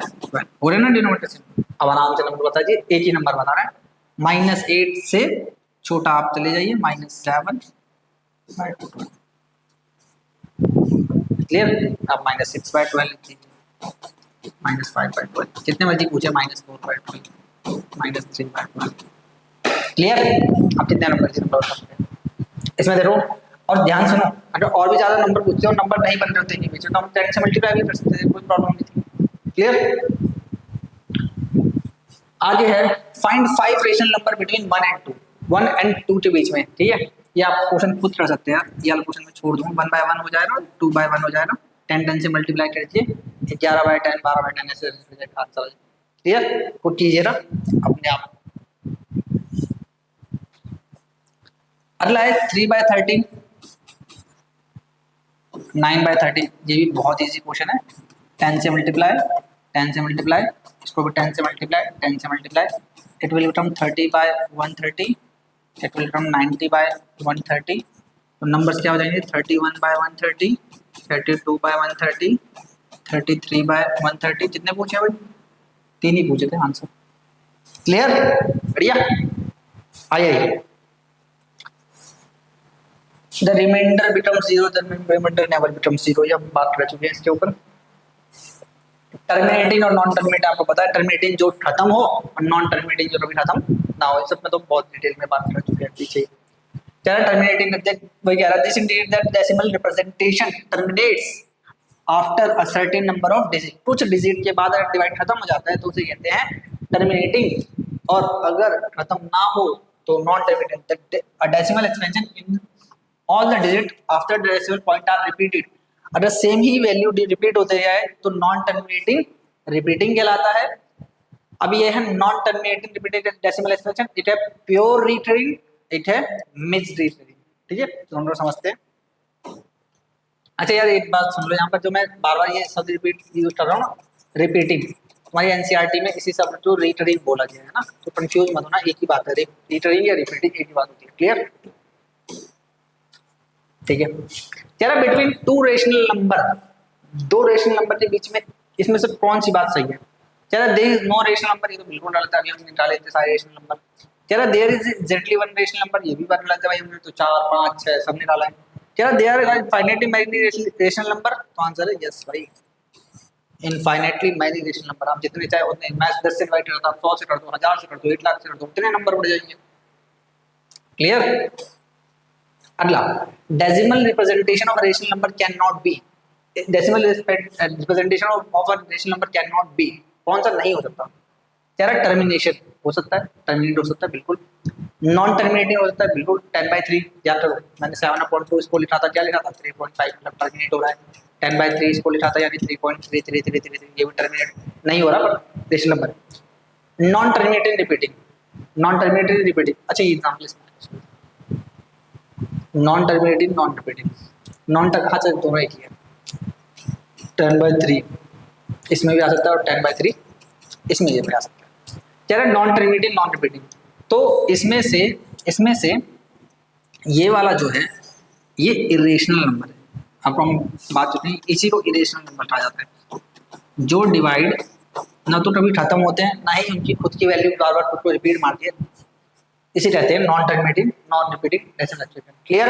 हो रहा है ना डिनोमिनेटर सेम। अब आराम से नंबर बताइए, एक ही नंबर बना रहा है, -8 से छोटा आप चले जाइए, -7/12। क्लियर? आप -6/12 लिख लीजिए, -5/12, जितने मर्जी पूछे, -4/12, -3/12। क्लियर? आप कितने नंबर से नंबर बता सकते हैं इसमें देखो। और ध्यान सुनो, अगर और भी ज्यादा नंबर पूछते हो, नंबर नहीं बन रहे थे बीच में, तो हम 10 से मल्टीप्लाई भी कर सकते थे, कोई प्रॉब्लम नहीं थी। क्लियर? आगे है find 5 rational number between 1 and 2, 1 and 2 के बीच में। ठीक है, ये आप क्वेश्चन खुद कर सकते हैं, ये वाला क्वेश्चन मैं छोड़ दूंगा। 1/1 हो जाएगा, 2/1 हो जाएगा, 10 से मल्टीप्लाई करिए, 11/10, 12/10 ऐसे हाथ चला। क्लियर? खुद कीजिए ना अपने आप। अगला है 3/13, 9/13। ये भी बहुत इजी क्वेश्चन है। 10 से मल्टीप्लाई, 10 से मल्टीप्लाई, इसको भी 10 से मल्टीप्लाई, 10 से multiply, it will become 30/130, it will become 90/130। तो नंबर्स क्या हो जाएंगे? 31/130, 32/130, 33/130। कितने पूछे भाई? 3 ही पूछे थे आंसर। क्लियर? बढ़िया। आइए the remainder become zero, the remainder never become zero, ये हम बात कर चुके हैं इसके ऊपर। टर्मिनेटिंग और नॉन टर्मिनेटिंग आपको पता है, टर्मिनेटिंग जो खत्म हो और नॉन टर्मिनेटिंग जो कभी खत्म ना हो, इस सब में तो बहुत डिटेल में बात कर चुके हैं पीछे। चलो टर्मिनेटिंग वही कह रहा है, this indicate that decimal representation terminates after a certain number of digit, कुछ डिजिट के बाद अगर डिवाइड खत्म हो जाता है तो उसे कहते हैं टर्मिनेटिंग, और अगर खत्म ना हो तो non terminating. A decimal expansion in all the digit after the decimal point are repeated, अगर सेम ही वैल्यू रिपीट होते जाए तो नॉन टर्मिनेटिंग रिपीटिंग कहलाता है। अब ये है non terminating repeated decimal expansion, it है प्योर रिकरिंग, इट है मिक्स्ड रिकरिंग। ठीक है, तो हम लोग समझते हैं। अच्छा यार एक बात सुन लो, यहाँ पर जो मैं बार बार ये शब्द रिपीट यूज कर रहा हूँ ना, रिपीटिंग, हमारी एनसीईआरटी में इसी शब्द को रिकरिंग बोला गया है ना, तो कंफ्यूज मत होना, एक ही बात है, रिकरिंग या रिपीटिंग एक ही बात होती है। क्लियर? ठीक है, कह रहा बिटवीन टू रेशनल नंबर, दो रेशनल नंबर के बीच में इसमें से कौन सी बात सही है? कह रहा there is no rational number, ये तो बिल्कुल डालता है, अभी हमने निकाले थे सारे रेशनल नंबर। कह रहा there is exactly one rational number, ये भी बात डालता है भाई, हमने तो 4 5 6 सबने डाला है। कह रहा there is infinitely many rational number, तो आंसर है यस भाई, इनफाइनाइटली मैनी रेशनल नंबर, आप जितने चाहे उतने, मैं 10 से डिवाइड करता हूं, 100 से कर दो, 1000 से कर दो, 1 लाख से कर दो, उतने नंबर बढ़ जाएंगे। क्लियर? अगला, decimal representation of rational number can not B, decimal representation of a rational number can not B, कौन सा नहीं हो सकता? कह रहा टर्मिनेशन हो सकता है, टर्मिनेट हो सकता है बिल्कुल, नॉन टर्मिनेटिंग हो सकता है बिल्कुल, 10/3 याद करो, मैंने 7/2 इसको लिखा था, क्या लिखा था 3.5, मतलब टर्मिनेट हो रहा है, 10/3 इसको लिखा था यानी 3.3333, ये भी टर्मिनेट नहीं हो रहा पर rational number. Non terminating repeating, non terminating repeating, अच्छा ये example non terminating non repeating, non टर, हाँ चल दोनों एक ही है, 10/3 इसमें भी आ सकता है और 10/3 इसमें ये भी आ सकता है। कह रहा है नॉन टर्मिनेटिंग नॉन रिपीटिंग, तो इसमें से ये वाला जो है ये इरेशनल नंबर है, आपको हम बात चुके हैं, इसी को इरेशनल नंबर कहा जाता है, जो डिवाइड ना तो कभी खत्म होते हैं ना ही उनकी खुद की वैल्यू बार बार खुद को रिपीट मारती है, इसे कहते हैं non terminating non repeating decimal expression. Clear?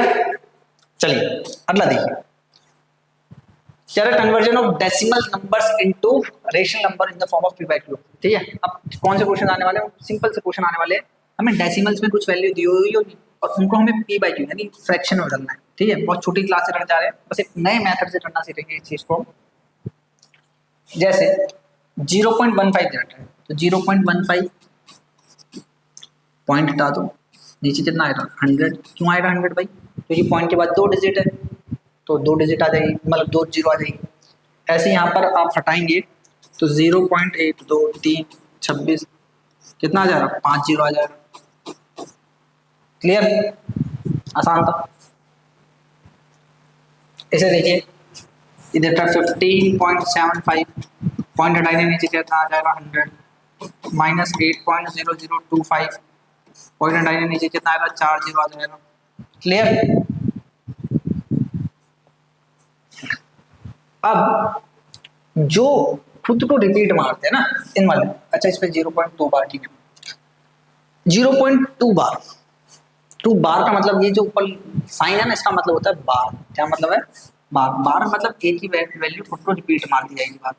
चलिए अगला देखिए, क्या है conversion of decimal numbers into rational number in the form of p/q। ठीक है, अब कौन से क्वेश्चन आने वाले हैं? सिंपल से क्वेश्चन आने वाले हैं, हमें डेसिमल्स में कुछ वैल्यू दी हुई होगी और उनको हमें p/q यानी फ्रैक्शन में बदलना है। ठीक है, बहुत छोटी क्लास से करने जा रहे हैं, बस एक नए मेथड से करना सीखेंगे इस चीज को। जैसे 0.15 दे रखा है, तो 0.15 पॉइंट हटा दो, नीचे कितना आएगा 100, क्यों आएगा 100 भाई? क्योंकि पॉइंट के बाद 2 डिजिट है, तो 2 डिजिट आ जाएगी, मतलब 2 जीरो आ जाएगी। ऐसे यहाँ पर आप हटाएंगे तो 0.1 2 3 26 कितना आ जाएगा? 5 जीरो आ जाएगा। क्लियर? आसान था। इसे देखिए, इधर का 15.75 पॉइंट हटाने नीचे कितना आ जाएगा 100 माइनस 8.0025 पॉइंट हटाने नीचे कितना आएगा 4 जीरो आ जाएगा। क्लियर? अब जो खुद को रिपीट मारते हैं ना इन वाले, अच्छा इस पे 0.2 बार, ठीक है 0.2 बार, 2 बार का मतलब ये जो ऊपर साइन है ना इसका मतलब होता है बार। क्या मतलब है? बार। बार मतलब एक ही वैल्यू खुद को रिपीट मार दी जाएगी बार।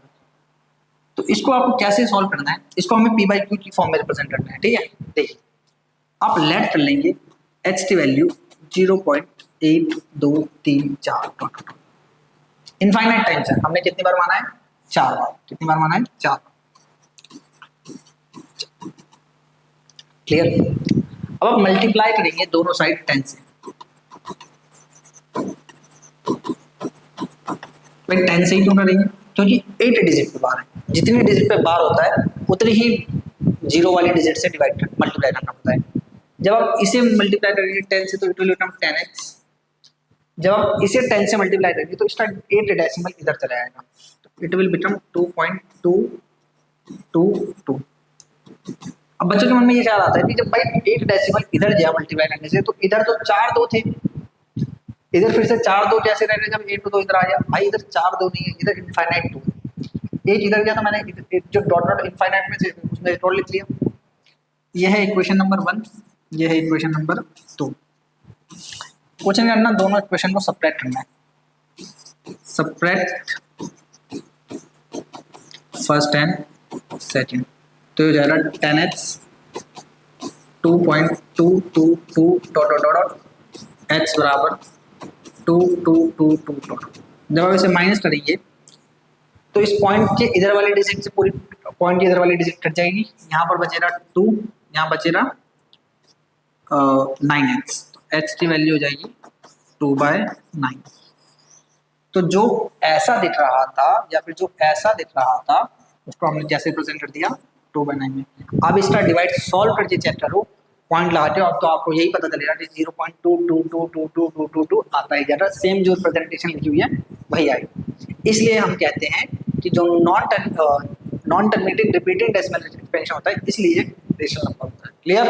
तो इसको आपको कैसे सॉल्व करना है? इसको हमें p/q की फॉर्म में रिप्रेजेंट करना है। ठीक है, देखिए आप लेट कर लेंगे h की वैल्यू 0.1234 इनफाइनाइट टाइम्स है, हमने कितनी बार माना है? 4 बार। कितनी बार माना है? 4 बार। क्लियर? अब आप मल्टीप्लाई करेंगे दोनों साइड 10 से, भाई 10 से ही क्यों करेंगे? क्योंकि 8 डिजिट पे बार है, जितनी डिजिट पे बार होता है उतनी ही जीरो वाली डिजिट से मल्टीप्लाई करना पड़ता है। जब आप इसे मल्टीप्लाई करेंगे 10 से तो इट विल बिकम 10x, जब आप इसे 10 से मल्टीप्लाई करेंगे तो इसका 8 डेसिमल इधर चला जाएगा, इट विल बिकम 2.222। अब बच्चों के मन में ये ख्याल आता है कि जब भाई 8 डेसिमल इधर गया मल्टीप्लाई करने से, तो इधर तो 4 2 थे, इधर फिर से 4 2 कैसे रह गए जब 8 2 इधर आ गया? भाई इधर 4 2 नहीं है, इधर इनफाइनाइट 2 है। एक इधर गया तो मैंने जो डॉट डॉट इनफाइनाइट में से उसमें डॉट लिख लिया। ये है इक्वेशन नंबर 1, ये है इक्वेशन नंबर 2। क्वेश्चन करना, दोनों इक्वेशन को सब्ट्रैक्ट करना है। सब्ट्रैक्ट फर्स्ट एंड सेकंड, तो ये हो जाएगा 10x 2.222 dot dot dot x बराबर 2222 डॉट। जब आप इसे माइनस करेंगे तो इस पॉइंट के इधर वाली डिजिट से पूरी पॉइंट की इधर वाली डिजिट कट जाएगी, यहाँ पर बचेगा 2, यहाँ बचेगा 9x, तो x की वैल्यू हो जाएगी 2/9। तो जो ऐसा दिख रहा था या फिर जो ऐसा दिख रहा था उसको हमने कैसे प्रेजेंट कर दिया 2/9 में। अब इसका डिवाइड सॉल्व करके चेक करो, पॉइंट लगाते हो, अब तो आपको यही पता चलेगा कि 0.22222222 आता है ज़्यादा, सेम जो प्रेजेंटेशन लिखी हुई है वही आएगी। इसलिए हम कहते हैं कि जो non terminating repeating decimal expansion होता है, इसलिए रेशनल नंबर होता है। क्लियर?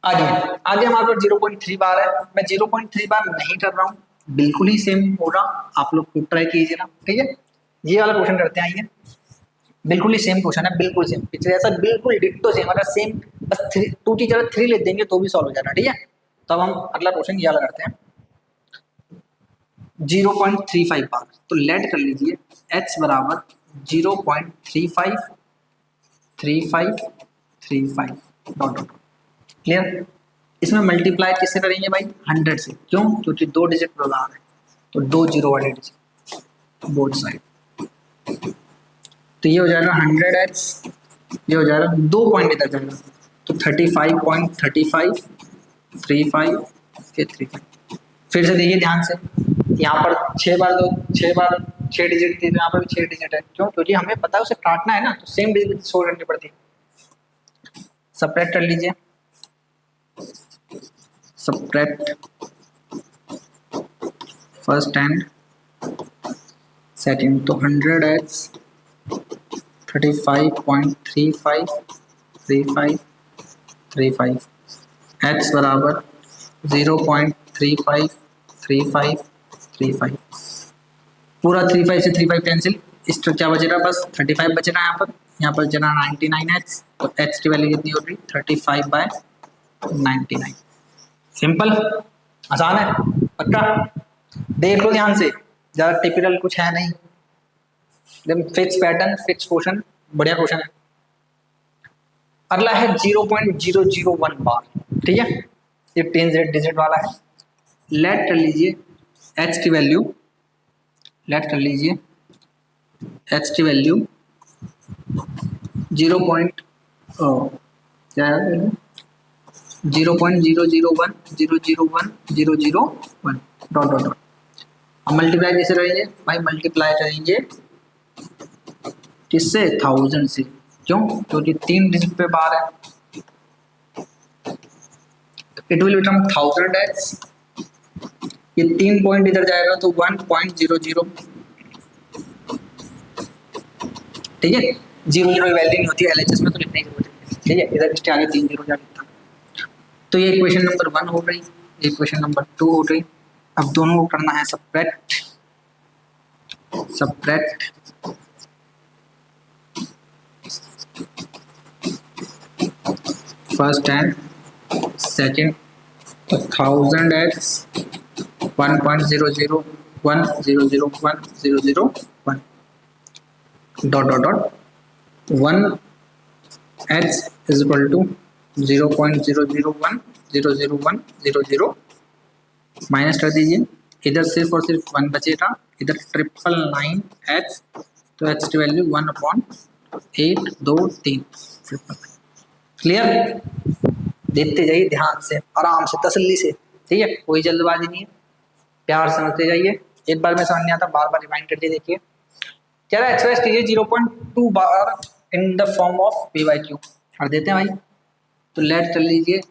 आगे हमारे पास 0.3 बार है। मैं 0.3 बार नहीं कर रहा हूँ, बिल्कुल ही सेम होगा, आप लोग खुद ट्राई कीजिए ना। ठीक है, ये वाला क्वेश्चन करते हैं। आइए, बिल्कुल ही सेम क्वेश्चन है, बिल्कुल सेम, पिछले ऐसा बिल्कुल डिट्टो सेम, अगर सेम बस 2 की जगह 3 ले देंगे तो भी सॉल्व हो जाएगा। ठीक है, तब हम अगला क्वेश्चन ये वाला करते हैं। 0.35 बार, तो लेट कर लीजिए h बराबर 0.353535 डॉट डॉट। क्लियर? इसमें मल्टीप्लाई किससे करेंगे भाई? 100 से। क्यों? क्योंकि 2 डिजिट प्रोग्राम है, तो 2 0 वाले डिजिट बोथ साइड। तो ये हो जाएगा 100x, ये हो जाएगा 2 पॉइंट इधर जाएगा, तो 35.3535 फिर से देखिए ध्यान से, यहाँ पर 6 बार 6 डिजिट थी, तो यहाँ पर भी 6 डिजिट है। क्यों? क्योंकि हमें पता है उसे काटना है ना, तो सेम डिजिट शो करनी पड़ती है। सब्ट्रैक्ट कर लीजिए, सब्ट्रैक्ट फर्स्ट एंड सेकंड, तो 100x 35.353535 x बराबर 0.353535। पूरा 35 से 35 कैंसिल, इसका क्या बचेगा? बस 35 बचेगा यहाँ पर जना 99x, तो x की वैल्यू कितनी होगी? 35/99। सिंपल, आसान है, पक्का? देख लो ध्यान से, ज़्यादा टिपिकल कुछ है नहीं, फिक्स पैटर्न, फिक्स क्वेश्चन, बढ़िया क्वेश्चन है। अगला है 0.001 बार। ठीक है, ये 10 डिजिट वाला है। लेट कर लीजिए h की वैल्यू, लेट कर लीजिए h की वैल्यू 0.001 डॉट डॉट डॉट। अब मल्टीप्लाई कैसे करेंगे भाई? मल्टीप्लाई करेंगे किससे? 1000 से। क्यों? क्योंकि 3 डिजिट पे बार है। इट विल बिकम 1000x, ये 3 पॉइंट इधर जाएगा तो 1.00। ठीक है, 00 वैल्यू नहीं होती LHS में, तो लिखने की जरूरत है। ठीक है, इधर इसके आगे 3 0 जाता। तो ये इक्वेशन नंबर 1 हो गई, ये इक्वेशन नंबर 2 हो गई। अब दोनों को करना है subtract, subtract first and second, तो 1000x 1.001001 dot dot dot 1x is equal to 0.0010010 minus कर दीजिए, इधर सिर्फ और सिर्फ 1 बचेगा, इधर 999x, तो x की वैल्यू 1/823। क्लियर? देखते जाइए ध्यान से, आराम से, तसल्ली से। ठीक है, कोई जल्दबाजी नहीं है, प्यार समझते जाइए। एक बार में समझ नहीं आता, बार बार रिमाइंड करके देखिए। कह रहा है एक्सप्रेस कीजिए 0.2 bar in the form of p/q। कर देते हैं भाई, तो लेट कर लीजिए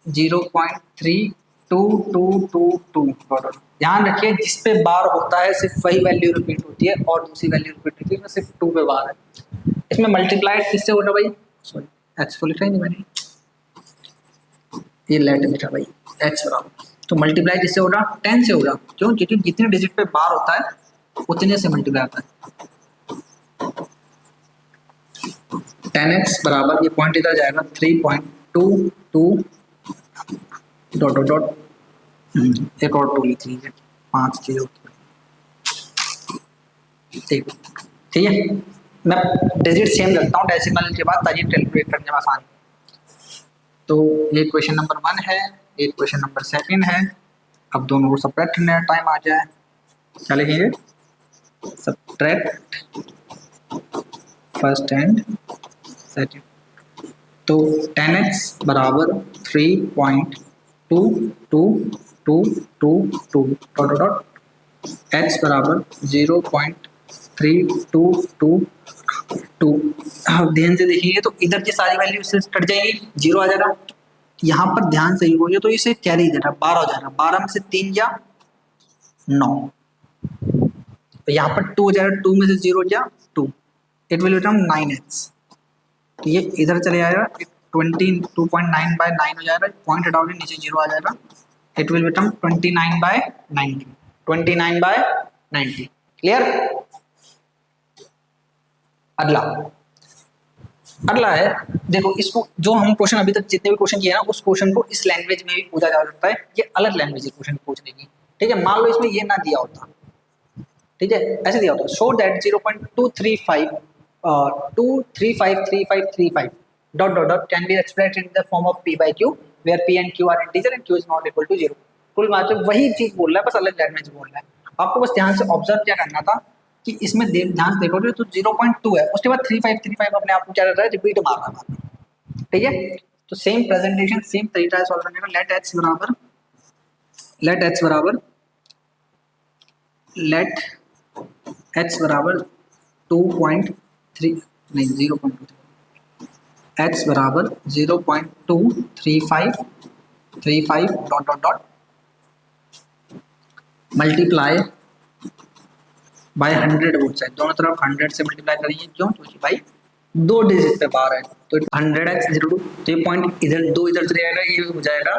0.32222। ध्यान रखिए, जिस पे बार होता है सिर्फ वही वैल्यू रिपीट होती है, और दूसरी वैल्यू रिपीट होती है, सिर्फ 2 पे बार है। इसमें मल्टीप्लाइड किससे होगा भाई? सॉरी, एक्स को लिखा ही नहीं मैंने, ये लेट लिखा भाई, एक्स बराबर, तो मल्टीप्लाई किससे होगा? 10 से होगा। क्यों? क्योंकि जितने डिजिट पे बार होता है उतने से मल्टीप्लाई होता है। 10x बराबर, ये पॉइंट इधर जाएगा 3.22 डॉट डॉट डॉट एक और 2 लिख लीजिए, 5 चीज होती है। ठीक ठीक है, मैं डिजिट सेम रखता हूँ डेसिमल के बाद ताकि कैलकुलेट करने में आसानी। तो ये क्वेश्चन नंबर 1 है, ये क्वेश्चन नंबर 2 है। अब दोनों को सब्ट्रैक्ट करने का टाइम आ जाए, क्या लिखेंगे? Subtract first and second. तो 10x बराबर 3.2222 डॉट डॉट x बराबर 0.3222। अब ध्यान से देखिए तो इधर की सारी वैल्यू इससे कट जाएगी, 0 आ जाएगा। यहाँ पर ध्यान से होगी तो इसे कैरी दे रहा है, 12 हो जाएगा, 12 में से 3 या 9, तो यहाँ पर 2 हो जाएगा, 2 में से 0 क्या 2, इट विल बिकम 9x। तो ये इधर चले जाएगा, 22.9/9 हो जाएगा, पॉइंट हटाओगे नीचे 0 आ जाएगा, इट विल बिकम 29/90, 29/90। क्लियर? अगला अगला है, देखो इसको जो हम क्वेश्चन अभी तक जितने भी क्वेश्चन किए ना, उस क्वेश्चन को इस लैंग्वेज में भी पूछा जा सकता है, ये अलग लैंग्वेज है क्वेश्चन पूछने की। ठीक है, मान लो इसमें ये ना दिया होता, ठीक है, ऐसे दिया होता, show that 0.235 dot dot dot can be expressed in the form of p by q where p and q are integer and q is not equal to 0। कुल मतलब वही चीज बोल रहा है, बस अलग लैंग्वेज बोल रहा है। आपको बस ध्यान से ऑब्जर्व क्या करना था कि इसमें ध्यान से देखोगे तो 0.2 है, उसके बाद 3535 अपने आप को क्या कर रहा है, रिपीट मार रहा है। ठीक है, तो सेम प्रेजेंटेशन सेम तरीका है सॉल्व करने का। लेट x बराबर लेट x बराबर 2.3 नहीं 0.2, x बराबर 0.235 dot dot dot multiply by 100 both side, दोनों तरफ 100 से मल्टीप्लाई करेंगे, क्यों? क्योंकि भाई 2 डिजिट पे बार है, तो 100x 0 तो ये पॉइंट इधर 2 इधर चले जाएगा, ये हो जाएगा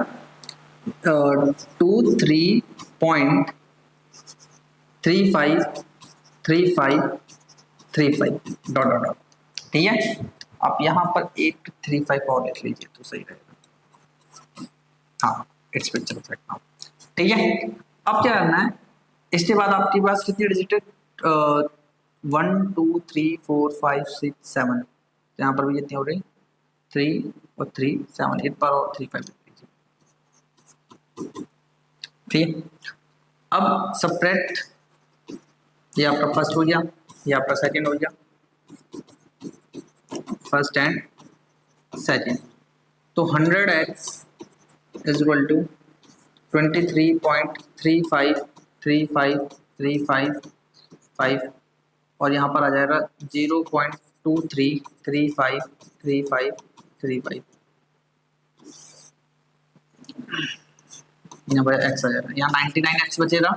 23.3535 डॉट डॉट डॉट। ठीक है, आप यहाँ पर 835 और लिख लीजिए तो सही रहेगा। हाँ, इट्स पिक्चर इफेक्ट नाउ। ठीक है, अब क्या करना है, इसके बाद आपके पास कितनी डिजिट है, 1 2 3 4 5 6 7, यहाँ पर भी कितनी हो रही, 3 और 3 7, एक बार और 3 5 लिख लीजिए। ठीक है, अब सब्ट्रैक्ट, ये आपका फर्स्ट हो गया, ये आपका सेकंड हो गया, फर्स्ट एंड सेकंड। तो 100x इज इक्वल टू 23.353535 और यहाँ पर आ जाएगा 0.23353535, यहाँ पर x आ जाएगा, यहाँ 99x बचेगा,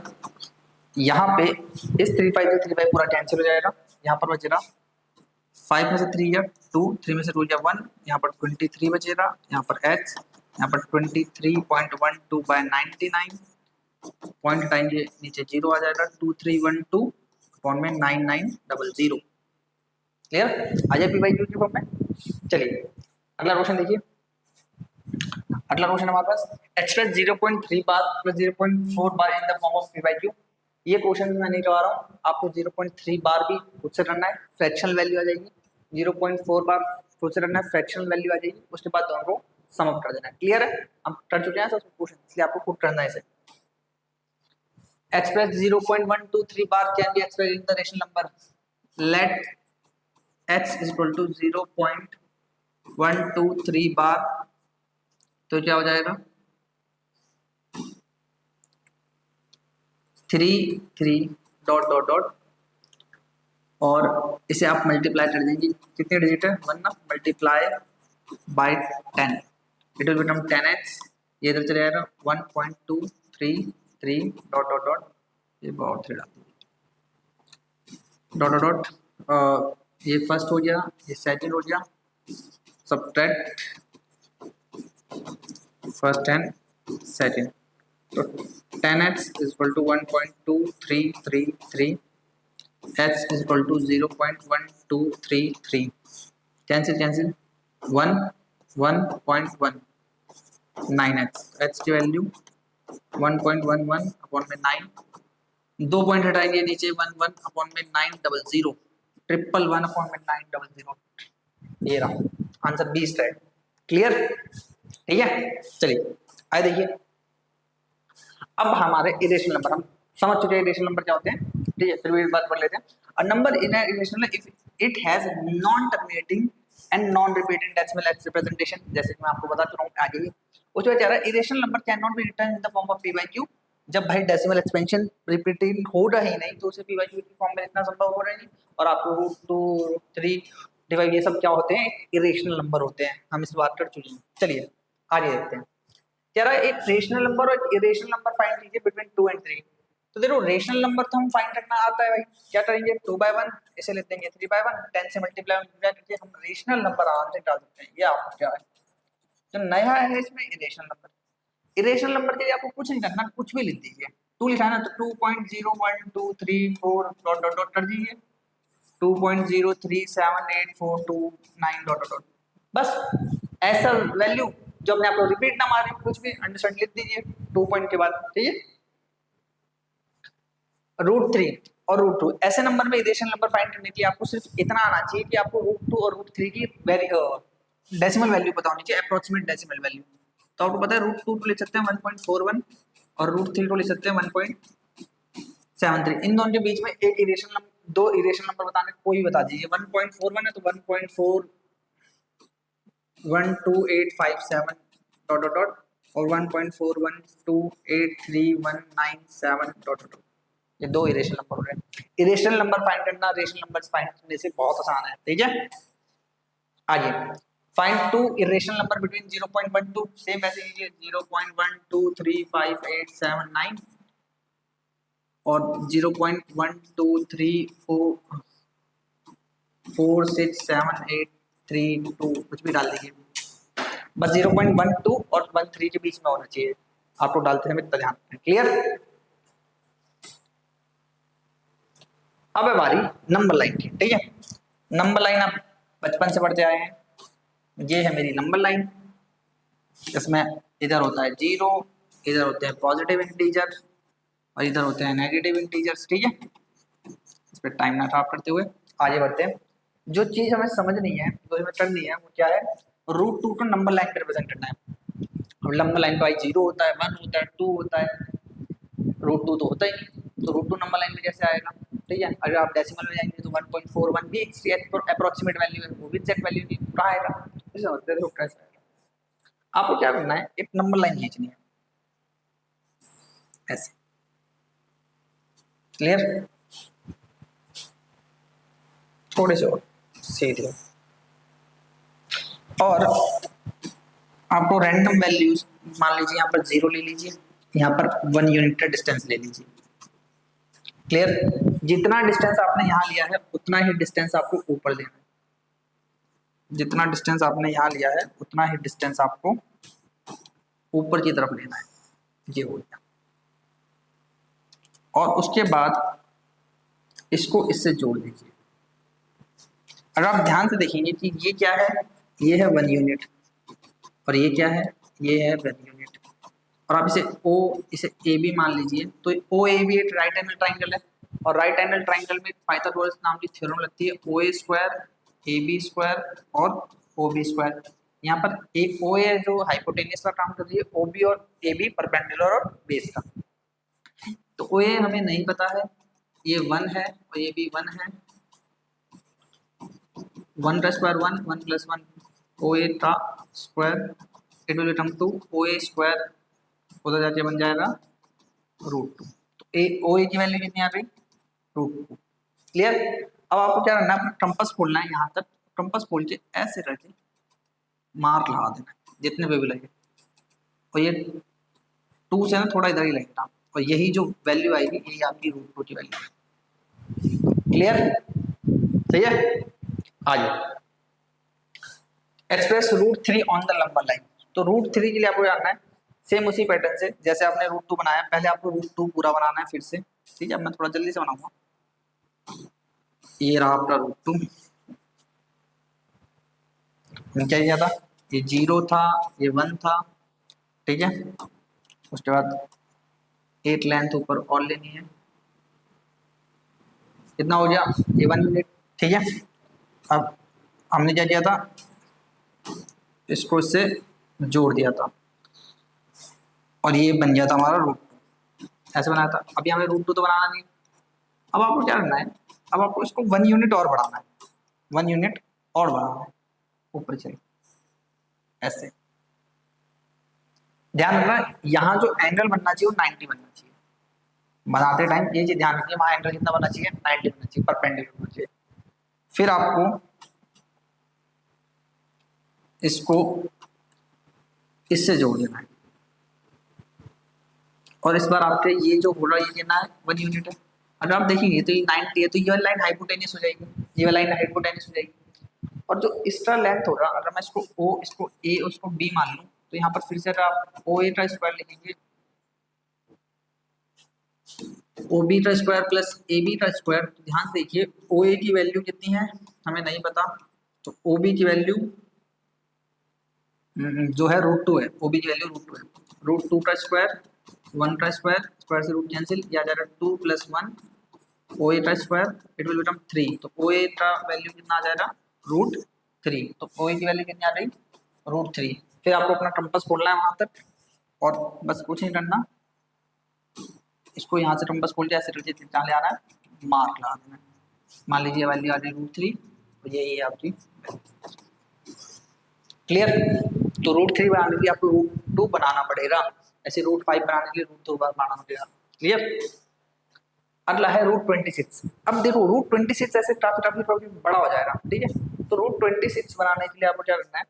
यहाँ पे इस 35 से 35 पूरा कैंसिल हो जाएगा, यहाँ पर बचेगा 5 में से 3 या 2, 3 में से 2 या 1, यहाँ पर 23 बचेगा, यहाँ पर x, यहाँ पर 23.12/99, पॉइंट हटाएंगे नीचे 0 आ जाएगा, 2312 फॉर्म में 9900। क्लियर? आ जाए पी बाई क्यू की फॉर्म में। चलिए अगला क्वेश्चन देखिए, अगला क्वेश्चन हमारे पास express 0.3 bar plus 0.4 bar in the form of p by q. ये क्वेश्चन मैं नहीं करवा रहा हूँ, आपको 0.3 बार भी खुद से करना है, फ्रैक्शनल वैल्यू आ जाएगी, 0.4 बार खुद से करना है, फ्रैक्शनल वैल्यू आ जाएगी, उसके बाद दोनों को सम अप कर देना है। क्लियर है? हम कर चुके हैं सब क्वेश्चन, इसलिए आपको खुद करना है इसे। Express 0.123 bar can be express in the rational number, let x is equal to 0.123 bar, तो क्या हो जाएगा 3 डॉट डॉट डॉट, और इसे आप मल्टीप्लाई कर देंगे, कितने डिजिट है 1 ना, multiply by 10, it will become 10x, ये इधर चले जाएगा 1.233 डॉट डॉट डॉट, ये बहुत 3 डाल दीजिए डॉट डॉट डॉट, ये फर्स्ट हो गया, ये सेकंड हो गया, सब्ट्रैक्ट फर्स्ट एंड सेकंड, तो 10x is equal to 1.2333, x is equal to 0.1233, cancel 1 1.1 9x, x की वैल्यू 1.11 अपॉन में 9, 2 पॉइंट हटाएंगे नीचे, 11 अपॉन में 900, 111 अपॉन में 900, ये रहा आंसर 20 है। क्लियर? ठीक है, चलिए आइए देखिए। अब हमारे इरेशनल नंबर, हम समझ चुके हैं इरेशनल नंबर क्या होते हैं, ठीक है, फिर भी एक बात पढ़ लेते हैं। A number in irrational if it has non terminating and non repeating decimal representation, जैसे कि मैं आपको बता चुका हूं आगे ही। उसमें कह रहा है irrational number can not be written in the form of p/q, जब भाई डेसिमल एक्सपेंशन रिपीटिंग हो रहा ही नहीं तो उसे p/q की फॉर्म में लिखना संभव हो रहा ही नहीं। और आपको √2 √3 डिवाइड ये सब क्या होते हैं, इरेशनल नंबर होते हैं, हम इस बात कर चुके हैं। चलिए आगे देखते हैं। कह रहा है एक रेशनल नंबर और इरेशनल नंबर फाइंड कीजिए बिटवीन 2 एंड 3। तो देखो रेशनल नंबर तो हम फाइंड करना आता है भाई, क्या करेंगे 2/1 इसे लेते हैं 3/1, 10 से मल्टीप्लाई करके हम रेशनल नंबर आराम से डाल सकते हैं। ये आपको क्या है जो नया है इसमें इरेशनल नंबर। इरेशनल नंबर के लिए आपको कुछ नहीं करना, कुछ भी लिख दीजिए। 2 लिखा है ना तो 2.01234 डॉट डॉट डॉट कर दीजिए, 2.0378429 डॉट डॉट डॉट, बस ऐसा वैल्यू जो अपने आप को रिपीट ना मारे, कुछ भी अंडरस्टैंड लिख दीजिए 2 पॉइंट के बाद, ठीक है। √3 और √2 ऐसे नंबर में इरेशनल नंबर फाइंड करने के लिए आपको सिर्फ इतना आना चाहिए कि आपको √2 और √3 की डेसिमल वैल्यू पता होनी चाहिए, अप्रोक्सीमेट डेसिमल वैल्यू। तो आपको पता है √2 को लिख सकते हैं 1.41 और √3 को लिख सकते हैं 1.73। इन दोनों के बीच में एक इरेशनल नंबर, दो इरेशनल नंबर बताने कोई बता दीजिए। 1.41 है तो 1.412857 डॉट डॉट डॉट और 1.41283197 डॉट डॉट। ये दो इरेशनल नंबर हो रहे हैं। इरेशनल नंबर फाइंड करना रेशनल नंबर फाइंड करने से बहुत आसान है, ठीक है। आगे find to irrational number between 0.12, same ऐसे लीजिए 0.123587 और 0.1234467832, कुछ भी डाल दीजिए, बस 0.12 और 13 के बीच में होना चाहिए, आपको डालते समय इतना ध्यान रखें। क्लियर? अब है बारी नंबर लाइन की, ठीक है। नंबर लाइन आप बचपन से पढ़ते आए हैं, ये है मेरी नंबर लाइन। इसमें इधर होता है 0, इधर होते हैं पॉजिटिव इंटीजर और इधर होते हैं नेगेटिव इंटीजर्स, ठीक है। इस पर टाइम ना खराब करते हुए आगे बढ़ते हैं। जो चीज हमें समझनी है, जो हमें करनी है, वो क्या है, √2 को नंबर लाइन पे रिप्रेजेंट करना है। अब नंबर लाइन पे 0 होता है, 1 होता है, 2 होता है, √2 तो होता ही नहीं, तो √2 नंबर लाइन में कैसे आएगा, ठीक है। अगर आप डेसिमल में जाएंगे तो 1.41 भी इसकी अप्रोक्सीमेट वैल्यू है, वो भी एग्जैक्ट वैल्यू नहीं, कहाँ आएगा, इसे समझते हैं कैसे आएगा। आपको क्या करना है, एक नंबर लाइन खींचनी है ऐसे। क्लियर? थोड़े से और सीधे, और आपको रैंडम वैल्यूज मान लीजिए, यहाँ पर 0 ले लीजिए, यहाँ पर 1 यूनिट का डिस्टेंस ले लीजिए। क्लियर? जितना डिस्टेंस आपने यहाँ लिया है उतना ही डिस्टेंस आपको ऊपर लेना है, जितना डिस्टेंस आपने यहाँ लिया है उतना ही डिस्टेंस आपको ऊपर की तरफ लेना है, ये हो गया। और उसके बाद इसको इससे जोड़ दीजिए। अगर आप ध्यान से देखेंगे कि ये क्या है, ये है 1 यूनिट और ये क्या है, ये है 1 यूनिट, और आप इसे ए बी मान लीजिए, तो ओ ए बी एक राइट एंगल ट्राइंगल है, और राइट एंगल ट्राइंगल में पाइथागोरस नाम की थ्योरम लगती है, ओ A square A B square और ओ बी स्क्वायर। यहाँ पर एक ओ ए जो हाइपोटेनियस का काम कर रही है, ओ बी और ए बी परपेंडिकुलर और बेस का। तो ओ ए हमें नहीं पता है, ये 1 है और ये भी 1 है, 1 का स्क्वायर 1, 1 + 1 ओ ए का square, it will become two O A square, उधर जाके बन जाएगा √2। तो ओ ए की वैल्यू कितनी आ गई, √2। क्लियर? अब आपको क्या करना है, अपना कंपास खोलना है, यहाँ तक कंपास खोल के ऐसे करके मार्क लगा देना है जितने पे भी लगे, और ये 2 से ना थोड़ा इधर ही लगेगा, और यही जो वैल्यू आएगी यही आपकी √2 की वैल्यू है। क्लियर? सही है? आगे express √3 on the number line. तो √3 के लिए आपको जानना है सेम उसी पैटर्न से जैसे आपने √2 बनाया, पहले आपको √2 पूरा बनाना है फिर से, ठीक है। अब मैं थोड़ा जल्दी से बनाऊंगा। ये रहा आपका √2, क्या किया था, ये 0 था, ये 1 था, ठीक है। उसके बाद 8 लेंथ ऊपर और लेनी है, कितना हो गया ये 1 यूनिट। ठीक है, अब हमने क्या किया था, इसको इससे जोड़ दिया था और ये बन गया था हमारा रूट टू, ऐसे बनाया था। अभी हमें रूट टू तो बनाना नहीं, अब आपको क्या करना है, अब आपको इसको 1 यूनिट और बढ़ाना है, 1 यूनिट और बढ़ाना है ऊपर चले ऐसे। ध्यान रखना यहाँ जो एंगल बनना चाहिए वो 90 बनना चाहिए, बनाते टाइम ये चीज ध्यान रखिए, वहाँ एंगल कितना बनना चाहिए, 90 बनना चाहिए, परपेंडिकुलर बनना चाहिए। फिर आपको इसको इससे जोड़ देना है और इस बार आपके ये जो हो रहा है ये कितना है, 1 यूनिट है। अगर आप देखेंगे तो ये 90 है, तो ये वाली लाइन हाइपोटेनियस हो जाएगी, ये वाली लाइन हाइपोटेनियस हो जाएगी। और जो एक्स्ट्रा लेंथ हो रहा, अगर मैं इसको ओ, इसको ए, उसको बी मान लूँ, तो यहाँ पर फिर से अगर आप ओ ए का स्क्वायर लिखेंगे, ओ बी का स्क्वायर प्लस ए बी का स्क्वायर, तो ध्यान से देखिए ओ ए की वैल्यू कितनी है हमें नहीं पता, तो ओ बी की वैल्यू जो है रूट टू है, ओ बी की वैल्यू रूट टू है, रूट टू का स्क्वायर, 1 का स्क्वायर, स्क्वायर से रूट कैंसिल, या जाएगा 2 प्लस 1 ओ ए का स्क्वायर, इट विल बिकम 3, तो ओ ए का वैल्यू कितना आ जाएगा, रूट 3, तो ओ ए की वैल्यू कितनी आ गई, रूट 3। फिर आपको अपना कंपास खोलना है वहां तक और बस कुछ नहीं करना, इसको यहाँ से कंपास खोल के ऐसे रखिए, जहाँ ले आना है मार्क लगा देना, मान लीजिए वैल्यू आ गई रूट 3, तो यही है आपकी। क्लियर, तो रूट 3 बनाने के लिए आपको रूट 2 बनाना पड़ेगा, ऐसे रूट 5 बनाने के लिए रूट 2 बार बनाना पड़ेगा। क्लियर, अगला है रूट 26। अब देखो रूट 26 ऐसे काफी काफी काफी बड़ा हो जाएगा, ठीक है। तो रूट 26 बनाने के लिए आपको क्या करना है,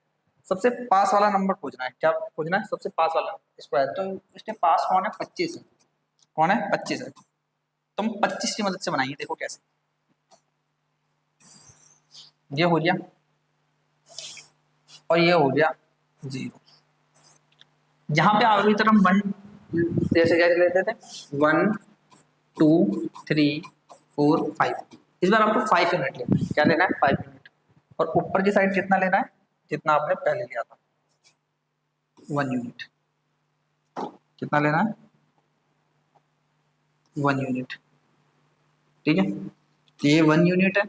सबसे पास वाला नंबर खोजना है, क्या खोजना है, सबसे पास वाला स्क्वायर। तो इसके पास कौन है, 25 है, कौन है 25 है, तुम 25 की मदद से बनाइए, देखो कैसे, ये हो गया और ये हो गया 0। जहां पे अभी तक हम 1 जैसे क्या लेते थे, 1 2 3 4 5, इस बार आपको 5 यूनिट लेना है, क्या लेना है 5 यूनिट, और ऊपर की साइड कितना लेना है, जितना आपने पहले लिया था 1 यूनिट, कितना लेना है 1 यूनिट। ठीक है, ये 1 यूनिट है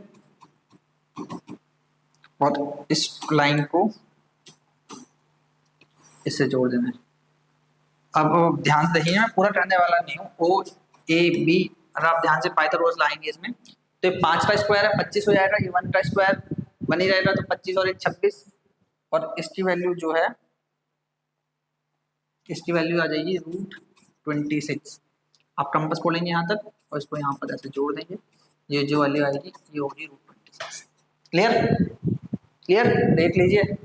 और इस लाइन को इससे जोड़ देना है। अब ध्यान से देखिए, मैं पूरा करने वाला नहीं हूँ, ओ ए बी, अगर आप ध्यान से पाइथागोरस लाएंगे इसमें, तो ये 5 का स्क्वायर है 25 हो जाएगा, ये 1 का स्क्वायर बन ही रहेगा, तो 25 और 1 26, और इसकी वैल्यू जो है, इसकी वैल्यू आ जाएगी रूट 26। आप कंपास खोलेंगे यहाँ तक और इसको यहाँ पर ऐसे जोड़ देंगे, ये जो वैल्यू आएगी ये होगी रूट 26। क्लियर, क्लियर, देख लीजिए।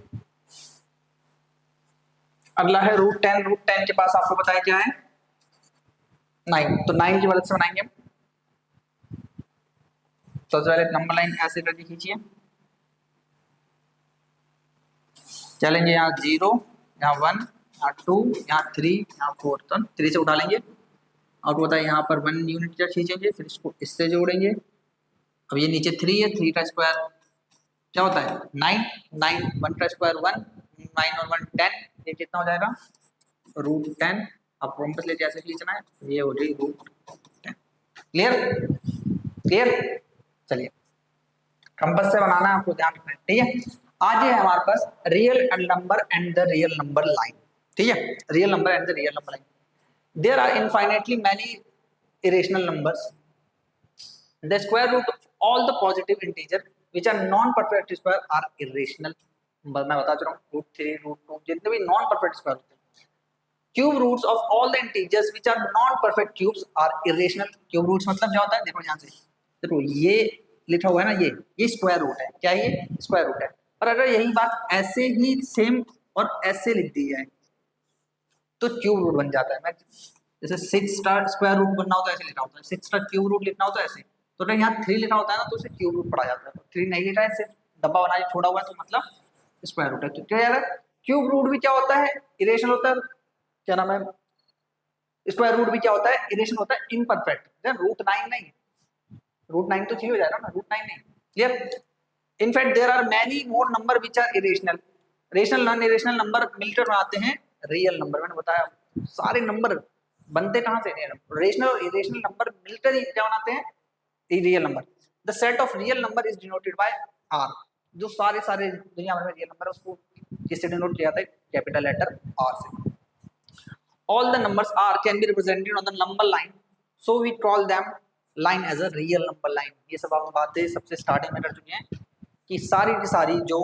अगला है रूट 10, रूट 10 के पास आपको बताया क्या है 9, तो 9 की मदद से बनाएंगे हम। सबसे पहले नंबर लाइन ऐसे करके खींचिए, चलेंगे यहाँ 0, यहाँ 1, यहाँ 2, यहाँ 3, यहाँ 4, तो 3 से उठा लेंगे। और बताए यहाँ पर 1 यूनिट क्या खींचेंगे, फिर इसको इससे जोड़ेंगे। अब ये नीचे 3 है, 3 का स्क्वायर क्या होता है 9, 9 1 का स्क्वायर 1, 9 और 1 10, ये कितना हो जाएगा रूट 10। अब कॉम्पस लेके ऐसे खींचना है, ये हो जाएगी रूट 10। क्लियर, क्लियर, चलिए कंपास से बनाना है आपको, ध्यान रखना है, ठीक है। आज है हमारे पास real number and the real number line, ठीक है, real number and the real number line. There are infinitely many irrational numbers, the square root of all the positive integer which are non perfect square are irrational number. मैं बता चुका हूँ, रूट 3 रूट 2 जितने भी नॉन परफेक्ट स्क्वायर होते हैं, cube roots of all the integers which are non perfect cubes are irrational. Cube roots मतलब क्या होता है, देखो ध्यान से, देखो ये लिखा हुआ है ना, ये स्क्वायर रूट है, क्या ये स्क्वायर रूट है। और अगर यही बात ऐसे ही सेम और ऐसे लिख दी जाए तो क्यूब रूट बन जाता है। मैं जैसे 6 का स्क्वायर रूट बनना होता है ऐसे लिखा होता है, 6 का क्यूब रूट लिखना होता है ऐसे, तो अगर यहाँ 3 लिखा होता है ना तो उसे क्यूब रूट पढ़ा जाता है। 3 नहीं लिखा है, सिर्फ डब्बा बना के छोड़ा हुआ है, तो मतलब स्क्वायर रूट है। तो क्या यार, क्यूब रूट भी क्या होता है, इरेशनल होता है, क्या नाम है, स्क्वायर रूट भी क्या होता है, इरेशनल होता है, इनपरफेक्ट। रूट 9 नहीं, रूट 9 तो 3 हो जाएगा ना, रूट 9 नहीं। Clear, in fact there are many more number which are irrational. Rational non irrational number मिलकर बनाते हैं रियल नंबर। मैंने बताया सारे नंबर बनते कहाँ से रियल नंबर? रेशनल और इरेशनल नंबर मिलकर ही क्या बनाते हैं? Real number. The set of real number is denoted by R. जो सारे सारे दुनिया भर में रियल नंबर है उसको किससे डिनोट किया जाता है? कैपिटल लेटर आर से। All the numbers r can be represented on the number line, so we call them line as a real number line। ये सब आप बातें सबसे स्टार्टिंग में कर चुके हैं कि सारी की सारी जो